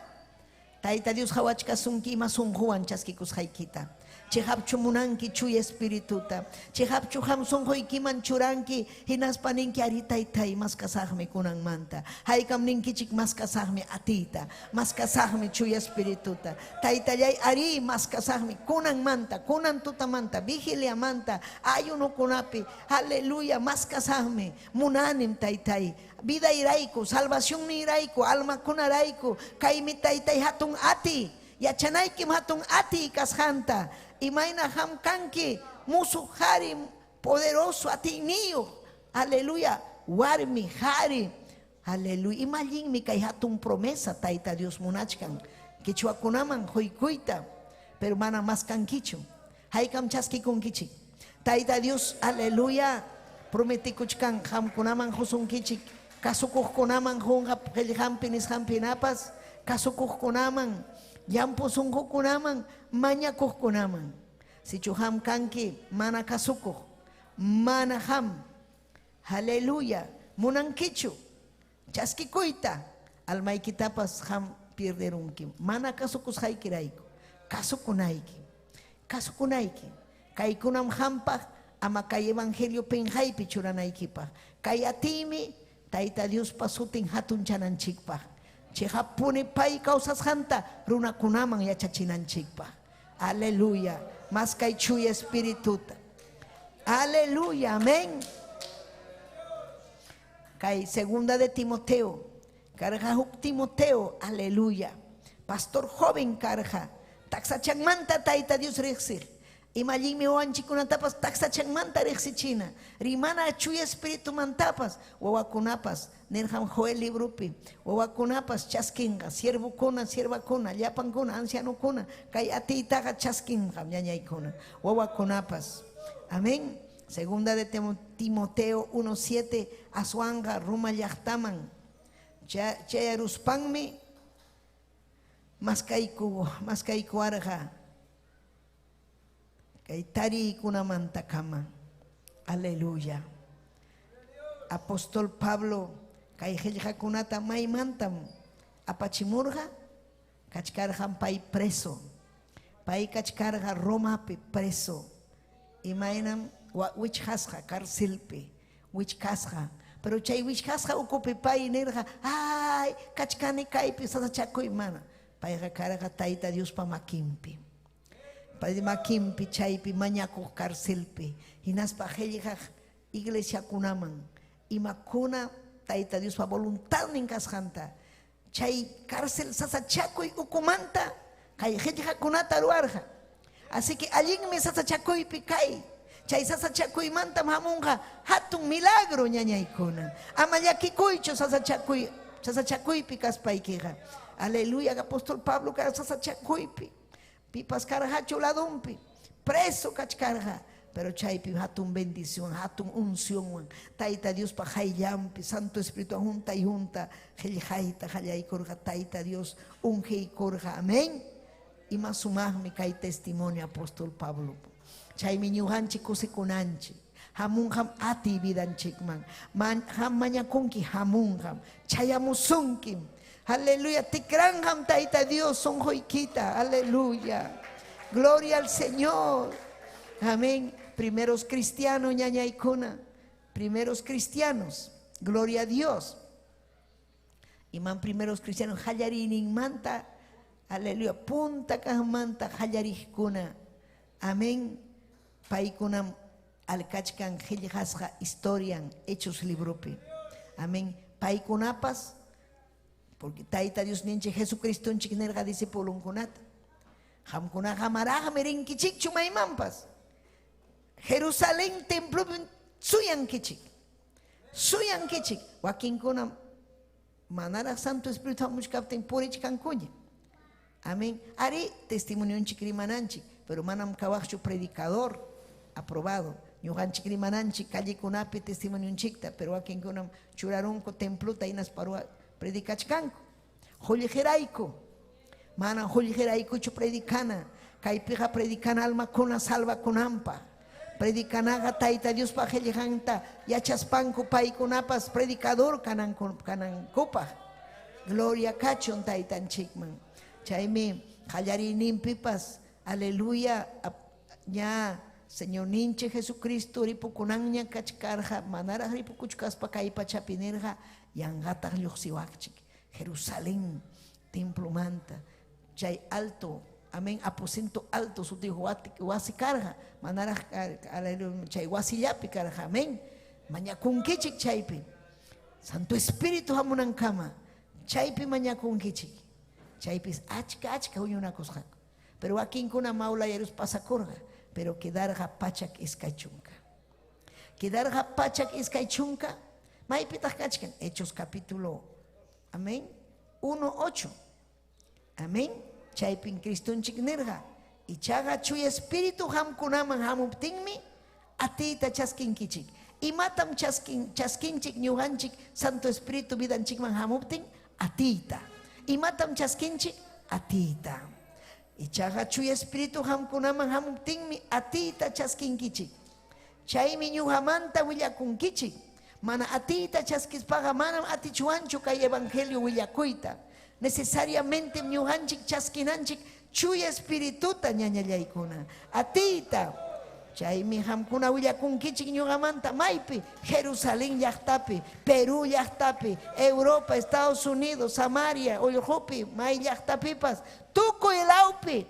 Taita Dios hawach kasunki masun huan chaski kushaikita. Chihapchu munanki chuy espirituta. Chihapchu hamsun hoiki manchuranki. Hinas paninki aritaitai mas kasahme kunan manta. Haikam ninki chik mas kasahme atita. Mas kasahme chuy espirituta. Taitayay ari mas kasahme kunan manta. Kunan tuta manta. Vigilia manta. Ayuno kunapi. Aleluya mas kasahme. Munanim taitai. Vida iraiku. Salvación ni iraiku. Alma kunaraiku. Kaimi taitai hatun ati. Yachanaikim hatun ati kashanta. Imaina ham kanki musu hari poderoso ati niyo. Aleluya. Warmi hari. Aleluya. Imagin mi kay hatun promesa taita Dios munachkan. Kichwa kunaman hoikuita. Pero mana mas kankichu. Haikam chaski kunkichi. Taita Dios aleluya. Prometi kuchkan ham kunaman husun kichik. Kasukuh kunaman hungap helihampinis hampinapas. Kasukuh kunaman. Yampo sungko kunaman, manya kuh kunaman. Si chuham kanki, mana kasuko, mana ham. Haleluya. Munang kichu. Chaski kuita. Almay kitapas ham pierderunki. Mana kasukus haikiraiko. Kasukunaiki. Kasukunaiki. Kay kunam hampa, ama kay evangelio penjay pichuranaikipa. Kay atimi, taita Dios pasutin hatun chananchikpa. Chihapuni pai causas janta runa kunaman yachachinanchikpa. Aleluya. Mas kay chuy espirituta. Aleluya. Amén. Kay segunda de Timoteo. Carja huk Timoteo. Aleluya. Pastor joven carja. Taxachan manta taita Dios rexir. Imagin mi oanchi kunatapas taxachan manta rexichina. Rimana chuy espíritu mantapas. Wawakunapas. Nerham Joel librupi. Wawakunapas chaskinga. Siervo kuna, sierva kuna. Yapan kuna, anciano kuna. Kay ati itaga chaskinga. Ñañay kuna. Wawakunapas. Amén. Segunda de Timoteo 1:7. Asuanga ruma yachtaman. Chayaruspanmi. Maskaiku arja. Kay tari kuna mantakama. Aleluya. Apóstol Pablo kay helja kunata may mantam apachimurga kachkarja pay preso. Pay kachkarja Roma preso. Imainam which hasja cárcelpe which kasja. Pero chay which kasja ocupe pay nerja ay kachkani kaypi sasa chakoy mana. Pay karga taita Dios pa makimpi. Pay makimpi chaypi mañako cárcelpe. Hinas pa helja iglesia kunaman. Y macuna taita Dios pa voluntad ninkasjanta. Chay cárcel sasachakoy ukumanta. Kay helja kunata ruarja. Así que allí me sasachakoy picay. Chay sasachakoy manta mamunga hatun milagro ñañaykuna. Amayakikuycho sasachakoy picas paikija. Aleluya, apóstol Pablo que sasachakoy pi. Pipas carhacho ladumpi. Preso kachkarja. Pero chaypi hatun bendición, hatun unción. Taita Dios pa hayampi, Santo Espíritu junta y junta. Heljaita, hayay korja, taita Dios unge y korja. Amén. Y más sumagme kay testimonio apóstol Pablo. Chay miñuhanchi kusikunanchi. Hamun ham ati vidanchikman. Ham mañakunki hamun ham. Chayamusunkim. Aleluya. Tikran ham taita Dios son joikita. Aleluya. Gloria al Señor. Amén. Primeros cristianos, ñañaykuna. Primeros cristianos. Gloria a Dios. Iman primeros cristianos. Hayarinin manta. aleluya, punta kahmanta hallarikuna, amén, paikunam alkachkan hillhasqa historian, hechos libropi, amén, paikunapas, porque taita Dios ninche Jesucristo en chinerga discipulunkunata, hamkuna hamaraja merinkichik chumaymampas, Jerusalén templo suyan kichik, wakinkuna manara Santo Espíritu hamushkapten porich kankuña. Amén. Ari testimonio en chikrimananchi, pero manam kawachu predicador aprobado. Ñuhan chikrimananchi calle kunapi testimonio en chikta, pero wakinkuna churaronko templuta inas parua predicachkanko. Holjeraiko, mana holjeraiko chu predicana, kaipija predicana alma kuna salva kunampa. Predicanaga taita Dios pa hellejanta, yachaspanko paikunapas predicador kanan kopa. Gloria kachon taitan chikman. Chaime hallarinim pipas, aleluya, ya Señor ninche Jesucristo ripukunanya kachkarja, manara ripukuchkas pa kaipa chapinerja, yangata lyoxiwakchik, Jerusalén, templo manta, chay alto. Amén, aposento alto, su dijo wasi carga, manara chay wasi yapi carga, amén. Maña kunkichik chaypi, Santo Espíritu hamunan kama, chaypi maña kunkichik, chaypis achka uyuna cosja. Pero aquí en una maula yerus pasa corga, pero quedarga pachak iskaichunka. Quedarga pachak iskaichunka, maipitach kachkan, Hechos capítulo, amén, 1:8, amén. Chaypin Criston chiknerga y chaga chuy espíritu hamkunaman hamuptinmi atita chaskinkichik y matam chaskinchik ñuganchik Santo Espíritu vidanchikman hamuptin atita y matam chaskinchik atita y chaga chuy espíritu hamkunaman hamuptinmi atita chaskinkichik chaymi ñugamanta willakunkichik mana atita chaskispaga manam atichuanchu kay evangelio willakuita necesariamente ñuhanchik chaskinanchik chuy espirituta ñañallaykuna atita chaymi hamkuna willakunkichik ñugamanta maypi Jerusalén llaqtapi, Perú llaqtapi, Europa, Estados Unidos, Samaria, Ollhopi, may llaqtapipas tukuy lawpi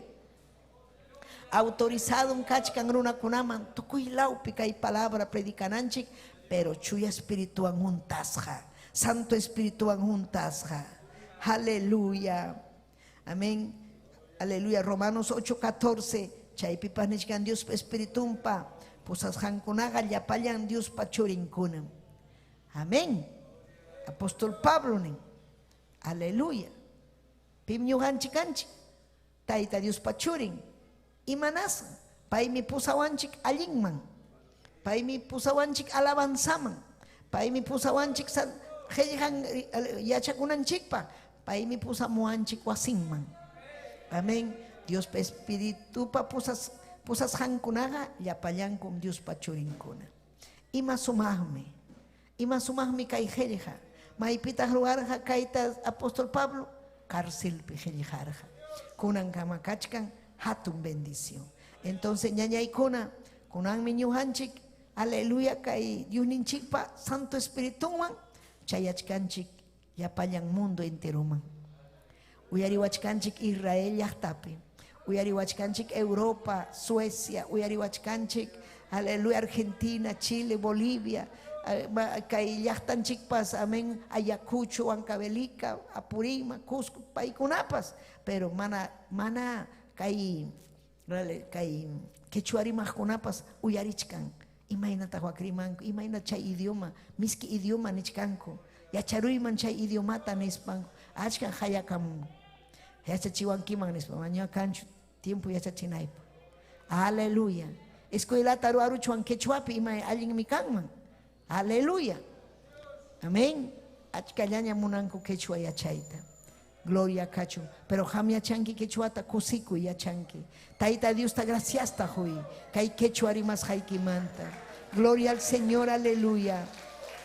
autorizado un kachkan runakunaman tukuy lawpi kay palabra predicananchik pero chuy espirituan juntasja, Santo Espirituan juntasja. Aleluya, amén, aleluya. Romanos 8:14, chaypipas nechkan Dios espiritumpa, pusas hankunaga llapayan Dios pachurinkunam, amén. Apóstol Pablo nen, aleluya. Pim ñuganchikanchik, taita Dios pachurin, imanasa, paimi pusawanchik allinman, paimi pusawanchik alabanzaman, paimi pusawanchik Hejan yachakunanchikpa, paimi pusa muanchik wasinman. Amén. Dios pa espíritu pa pusas hankunaga llapayan con Dios pachurinkuna. Ima sumahmi kay heja. Maipita lugarja kaita apóstol Pablo, cárcel pe hejarja. Kunan kama kachkan hatun bendición. Entonces ñañaykuna kunan miñuhanchik, aleluya kay Diosninchikpa Santo Espirituman. Chayachkanchik yapayan mundo enteroman. Uyariwachkanchik Israel llaqtapi, uyariwachkanchik Europa, Suecia, uyariwachkanchik aleluya Argentina, Chile, Bolivia, kay llaqtanchikpas amén Ayacucho, Huancavelica, Apurima, Cusco, paikunapas, pero mana kay quechuarimajkunapas uyarichkan. Imaynata huakrimanko, imayna chay idioma, miski idioma nichkanko, yacharuyman chay idiomata nispanko, achkan hayakamunko, yachachiwankiman nispan, mañana kanchu, tiempo yachachinaypa. Aleluya. Escuelata ruaruchuan quechuapi imay allinmi kanman. Aleluya. Amén. Achkallaña munanko quechua yachayta. Gloria cacho. Pero ham yachanki quechuata cosico yachanki. Taita Dios ta gracias ta hui. Kay quechua rimas haikimanta. Gloria al Señor, aleluya.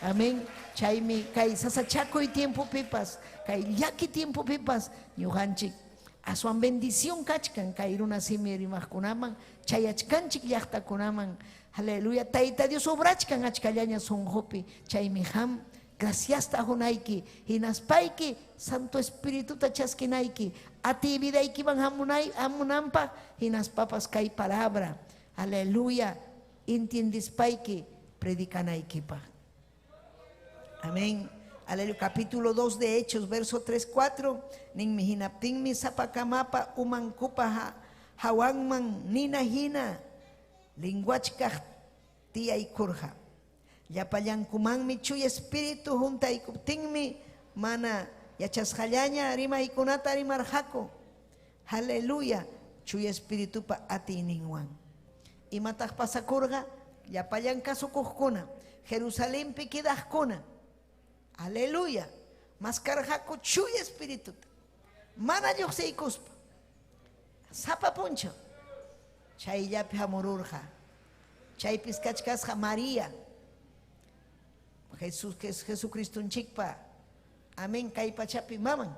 Amén. Chaymi kay sasachaco y tiempo pipas. Kay yaki tiempo pipas. Ñuhanchik. A su bendición kachkan kay runa simi rimas kunaman. Chayachkanchik yachta kunaman. Aleluya. Taita Dios obrachkan achkallaña son hopi. Chaymi ham. Gracias ta hunaiki, hinaspaiki, Santo Espíritu ta chaskinaiki, ati vida ikiban hamunampa hinas papas kai palabra. Aleluya. Entiendes paiki predicanaikipa. Amén. Aleluya. Capítulo 2 de Hechos, verso 3-4. Nin mihinapting mi sapakamapa umankupa hawangman nina hina. Linguachkah tia ikurha. Yapayan kumang mi chuy espíritu junta ikupting mi mana yachashallaña rima ikunata rimarjako. Aleluya. Chuy espíritu pa ati ningwan. Y matas pasakurga, yapayan kasukuhkuna. Jerusalén pikidahkuna. Aleluya. Maskarjako chuy espíritu. Mana yokseikuspa. Sapa puncho. Chay yapi hamururja. Chay piskachkasja María. Jesucristo un chikpa. Amén. Kay pachapi maman.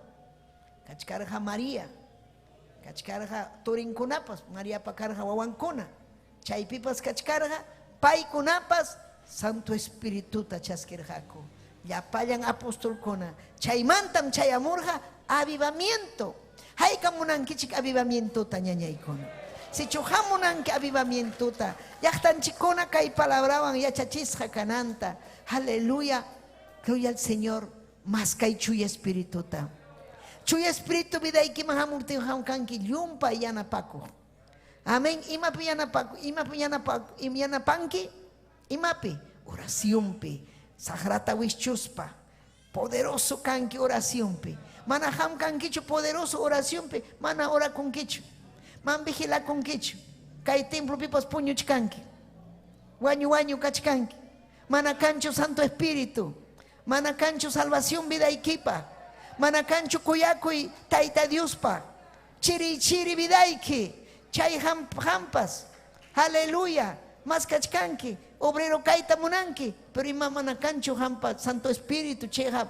Kachkarja María. Kachkarja turinkunapas. María pakarja wawankuna. Chay pipas kachkarja. Pai kunapas. Santo Espíritu tachaskirjako. Yapayan apóstol kona. Chay mantam chay amurja. Avivamiento. Hay kamunankichik avivamiento tañañaykona. Si chujamunanki avivamiento ta. Yachtan chikona kay palabraban yachachisja kananta. Aleluya. Gloria al Señor. Más kay chuy espíritu ta. Chuy espíritu vida y que mahamurti hamkanki yumpa yanapaku. Amén. Imapi yanapaku. Imapi yanapaku. Yanapanki. Imapi. Oración pe. Sagrata wischuspa. Poderoso kanki oración pe. Mana ham kankichu poderoso oración pe. Mana ora con kichu. Man vigila con kichu. Kay templo pipas puño chkanki. Wañu wañu kachkanki. Mana cancho Santo Espíritu. Mana cancho salvación vida ikipa. Mana cancho kuyaku y taita Diospa. Chiri chiri vidaiki. Chay hampas. Aleluya. Mas kachkanki. Obrero kaita munanki. Pero ima mana cancho hampas. Santo Espíritu chehap.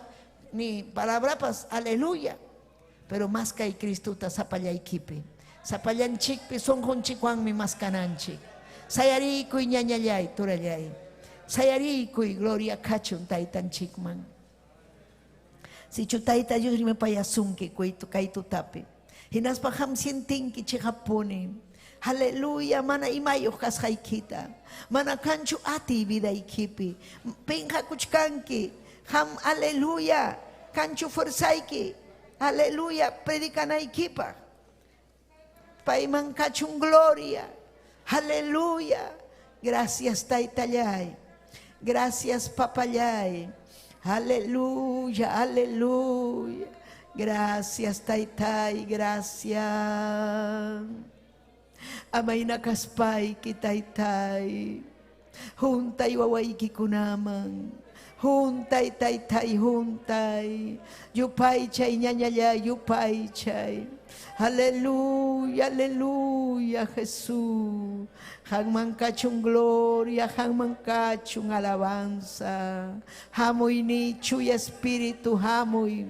Ni palabrapas. Aleluya. Pero más kay Cristo ta sapallay kipe. Sapayan chikpe son con chikuan mi mas kananchik. Sayariku y ñañayay turayay. Sayariku y gloria kachun taitan chikman. Si chutaita Dios me payasunki kuitu kaitu tape. Hinas paham sientinki chihapone. Aleluya mana imayo kashaikita. Mana kanchu ati vida ikipi. Pinja kuchkanki. Ham aleluya. Kanchu forsaiki. Aleluya. Predicana ikipa. Paiman kachun gloria. Aleluya. Gracias taitayay. Gracias papayay. Aleluya, aleluya. Gracias taitay, gracias. Amay nakaspay kitaytay. Huntay wawaiki kunaman. Huntay taitay, huntay. Yupay chay ñañaya, yupay chay. Aleluya, aleluya, Jesús. Hangman kachung gloria, hangman kachung alabanza. Hamuy ni chuy espíritu, hamuy.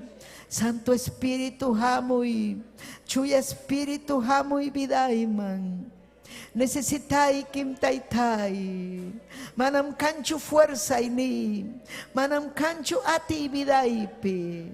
Santo Espíritu, hamuy. Chuy espíritu, hamuy vidaiman. Necesitay kim taytay. Manam kanchu fuerza ini. Manam kanchu ati vidaipe.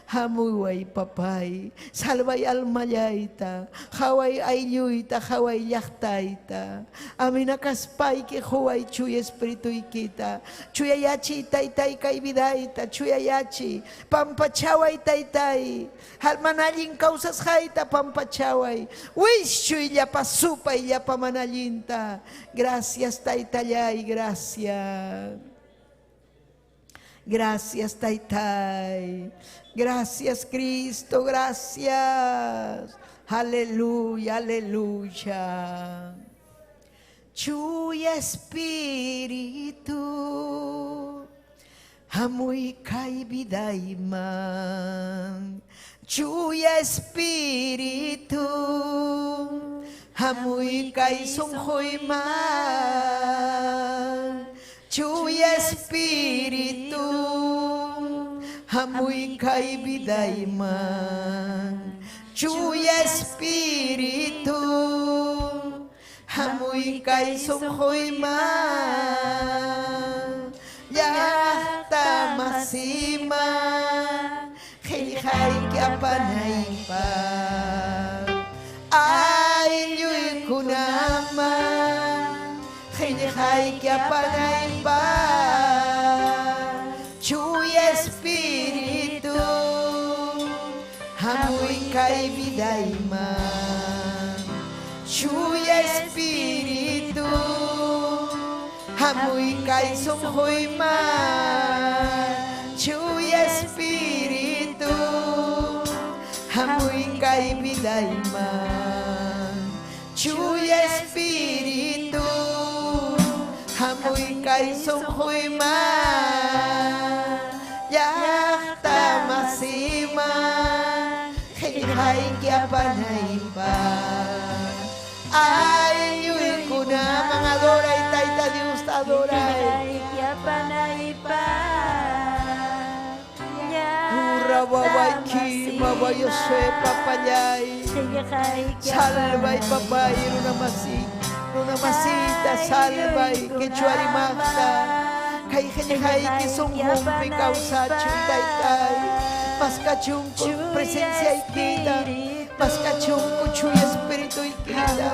Hamuy papay, salvay almayaita, haway ayluyta, haway yachtayta. Aminakaspay que haway chuy espíritu ikita. Chuyayachi taytay kay vidayta, chuyayachi, pampachaway taytay. Halmanalin causas hayta pampachaway. Wish chuy yapasupay yapamanalinta. Gracias taytayay, gracias. Gracias taytay. Gracias Cristo, gracias. Aleluya, aleluya. Chuy espíritu, hamuy kay vidayman. Chuy espíritu, hamuy kay sunghoyman. Chuy espíritu, hamuy kay vidayman. Chuy espíritu, hamuy kay sunghoyman. Yahta masima, hay kay kapanay pa. kunama Jinihay kya panay ba Chuy Espiritu Hamuy kay biday man Chuy Espiritu Hamuy kay sunghoy man Chuy Espiritu Hamuy kay biday man Chuy Espiritu Hamuy kay sunghoy man Yakta masima Kinihay kya panay ba Ay, yun ko na mga adoray Taita Diyos adoray kya panay pa Babay ki, babay Yosue, papayay Salvay papay, Runamasita, salvay Kichuari magta Kay kinihay kisungkong Pikaw sa chintay-tay Mas kachung presencia ikita Mas kachung kuchuy espiritu ikita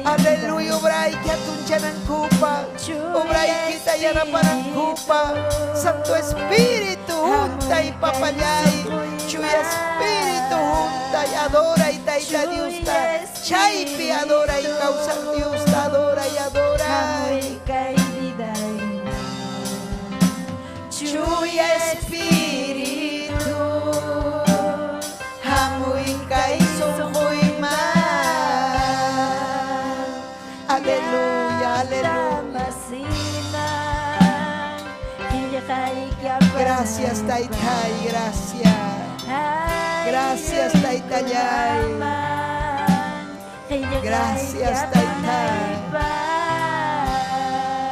Aleluya, obray kiatun ng kupa Obray kita yarapan ng kupa Santo Espiritu Huntay papayay Chuy Espiritu Huntay Adoray taita Dios ta Chaypi adoray Kausang Dios ta Adoray, adoray Chuy Espiritu Hamuy kay sungkoy man Aleluya, aleluya Gracias Taytay, gracias Gracias Taytayay Gracias Taytay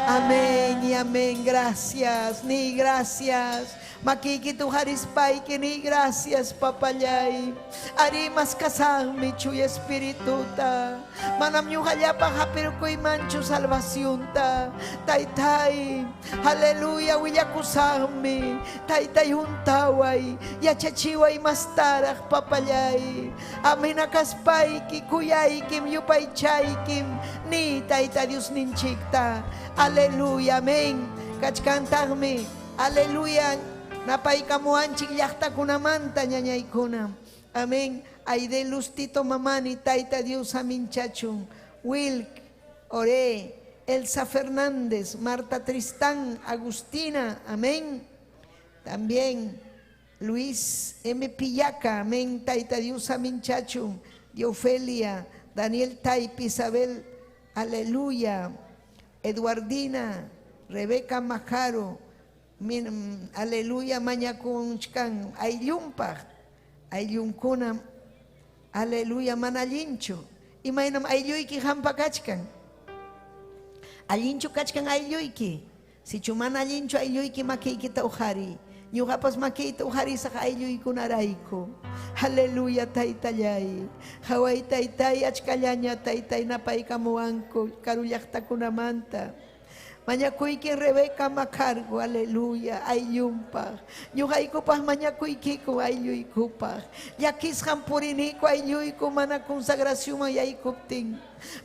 Amén y amén, gracias, ni gracias Makikitu harispay kini gracias papayay Arimas kasami chuy espiritu ta Manam nyo halapa hapir ko'y mancho salvasyon ta Taytay, haleluya wiyakusami Taytay huntaway Yachachiway mastarak papayay Aminaskaspay ki kuyay kim yupay chay kim Ni Tayta Dios ninchikta Aleluya, amén Kachkantagmi, aleluya Napay kamuan chikyakta kunamanta ñañay kunam. Amén. Aide lustito mamani taita Dios amin chachun. Wilk, Ore, Elsa Fernández, Marta Tristán, Agustina. Amén. También Luis M. Pillaca. Amén. Taita Dios amin chachun. Diofelia, Daniel Taipi, Isabel. Aleluya. Eduardina, Rebeca Majaro. Aleluya, mañakunchkan, ayumpag, ayunkuna, aleluya, manalincho. Y mainam ayuyki hampakachkan. Alincho kachkan ayuyki. Si chuman alincho ayuyki makikita uhari. Nyukapas makita uhari sa ayuykunaraiko. Aleluya, taytayay. Haway taytay, achkallanya taytay napay kamuanko, karuyakta kunamanta. Manyakuy ki Rebeca Macargo, aleluya, ayumpag. Nyukay ko pa manyakuy ki ko ayuy ko pa. Yakis hampurini ko ayuy ko mana konsagrasyon mayay kupting.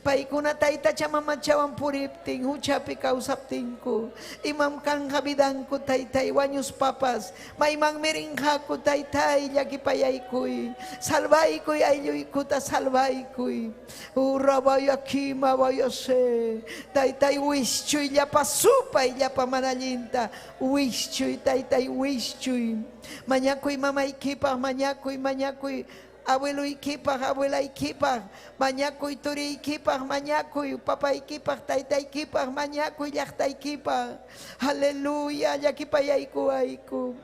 Pai ko na tayta chama machawan puripting, huchapi kausapting ko. Imam kang habidang ko taytay, wanyos papas. May mang meringha ko taytay, yaki payay ko'y. Salvay ko'y ayuy ko ta salvay ko'y. Urabay akima bayase. Taytay wish cho'y yapasupay yapamanalinta. Wish cho'y taytay wish cho'y. Manyako'y mamay kipang, manyako'y. Abuelo ikipag, abuela ikipag, manyakoy turi ikipag, manyakoy papa ikipag, taytay ikipag, manyakoy yaktay ikipag. Haleluya, yakipayay ko ay ko.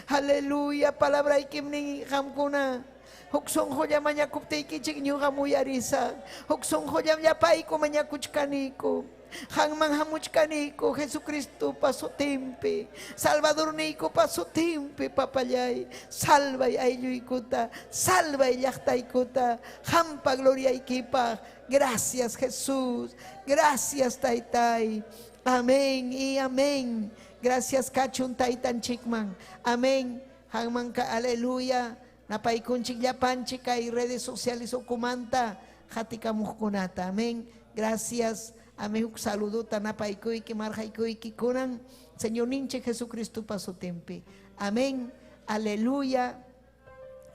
Haleluya, palabra ikim ning hamkuna. Huksong hoya manyakup tay kichik nyo kamuyarisa. Huksong hoya yapay ko manyakuch kaniko. Hang manghamuch kaniko, Jesucristo pasutimpi. Salvador niko pasutimpi, papayay. Salvay ayuy kuta, salvay yaktay kuta. Hampa gloria ikipa. Gracias Jesús, gracias taytay. Amén y amén. Gracias kachun taytan chikman. Amén. Hang mangka aleluya. Napay kunchik yapanchik kay redes sociales o kumanta. jatikamukunata. Amén. Gracias. Amén. Un saludo tanapaikuiki marjaikuiki kunan. Señor ninche Jesucristo paso tempe. Amén. Aleluya.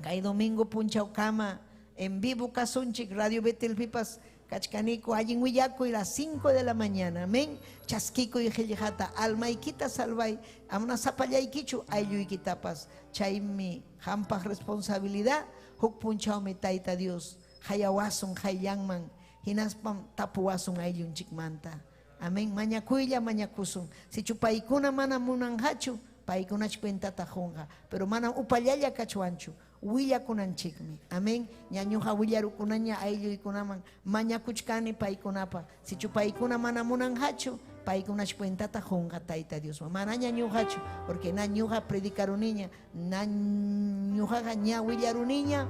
Kay domingo punchaukama en vivo Kasunchik Radio Betel Pipas Kachkanico Ayin Huillaco y las 5 de la mañana. Amén. Chasquico y Gelijata alma y quita salvay amna zapalla y quichu ayu y quitapas chaimi jampas responsabilidad huk punchao metaita Dios hayawasun hayangman hinaspam tapuasun ayun chikmanta. Amén. Mañacuilla mañacusun si chupaikuna mana munan hachu paikuna chpenta tajonga pero mana upallaya cachuanchu Willa kunanchikmi. Amén. Ñañuja willaru kunaña ayllu y kunaman maña kuchkani paikunapa. Si chupaikuna mana munanhachu, paikuna chpuentata jonga taita Dios. Mana ñañujachu, porque ñañuja predicaru niña, ñañuja ña willaru niña,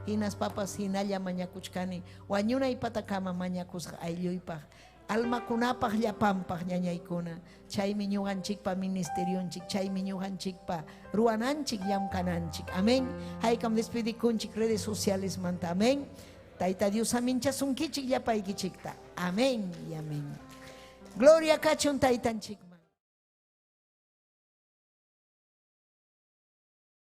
y nas papas hinalla maña kuchkani. Wañuna y patakama maña kusja ayllu y paj. Alma kunapaj llapampaj ñañaykuna chaymi ñuqanchikpa ministerionchik chaymi ñuqanchikpa ruwananchik llamkananchik. Amén. Haykam despedikunchik redes sociales manta. Amén. Tayta Dios aminchasunkichik llapaykichikta. Amén y amén. Gloria kachun taytanchik.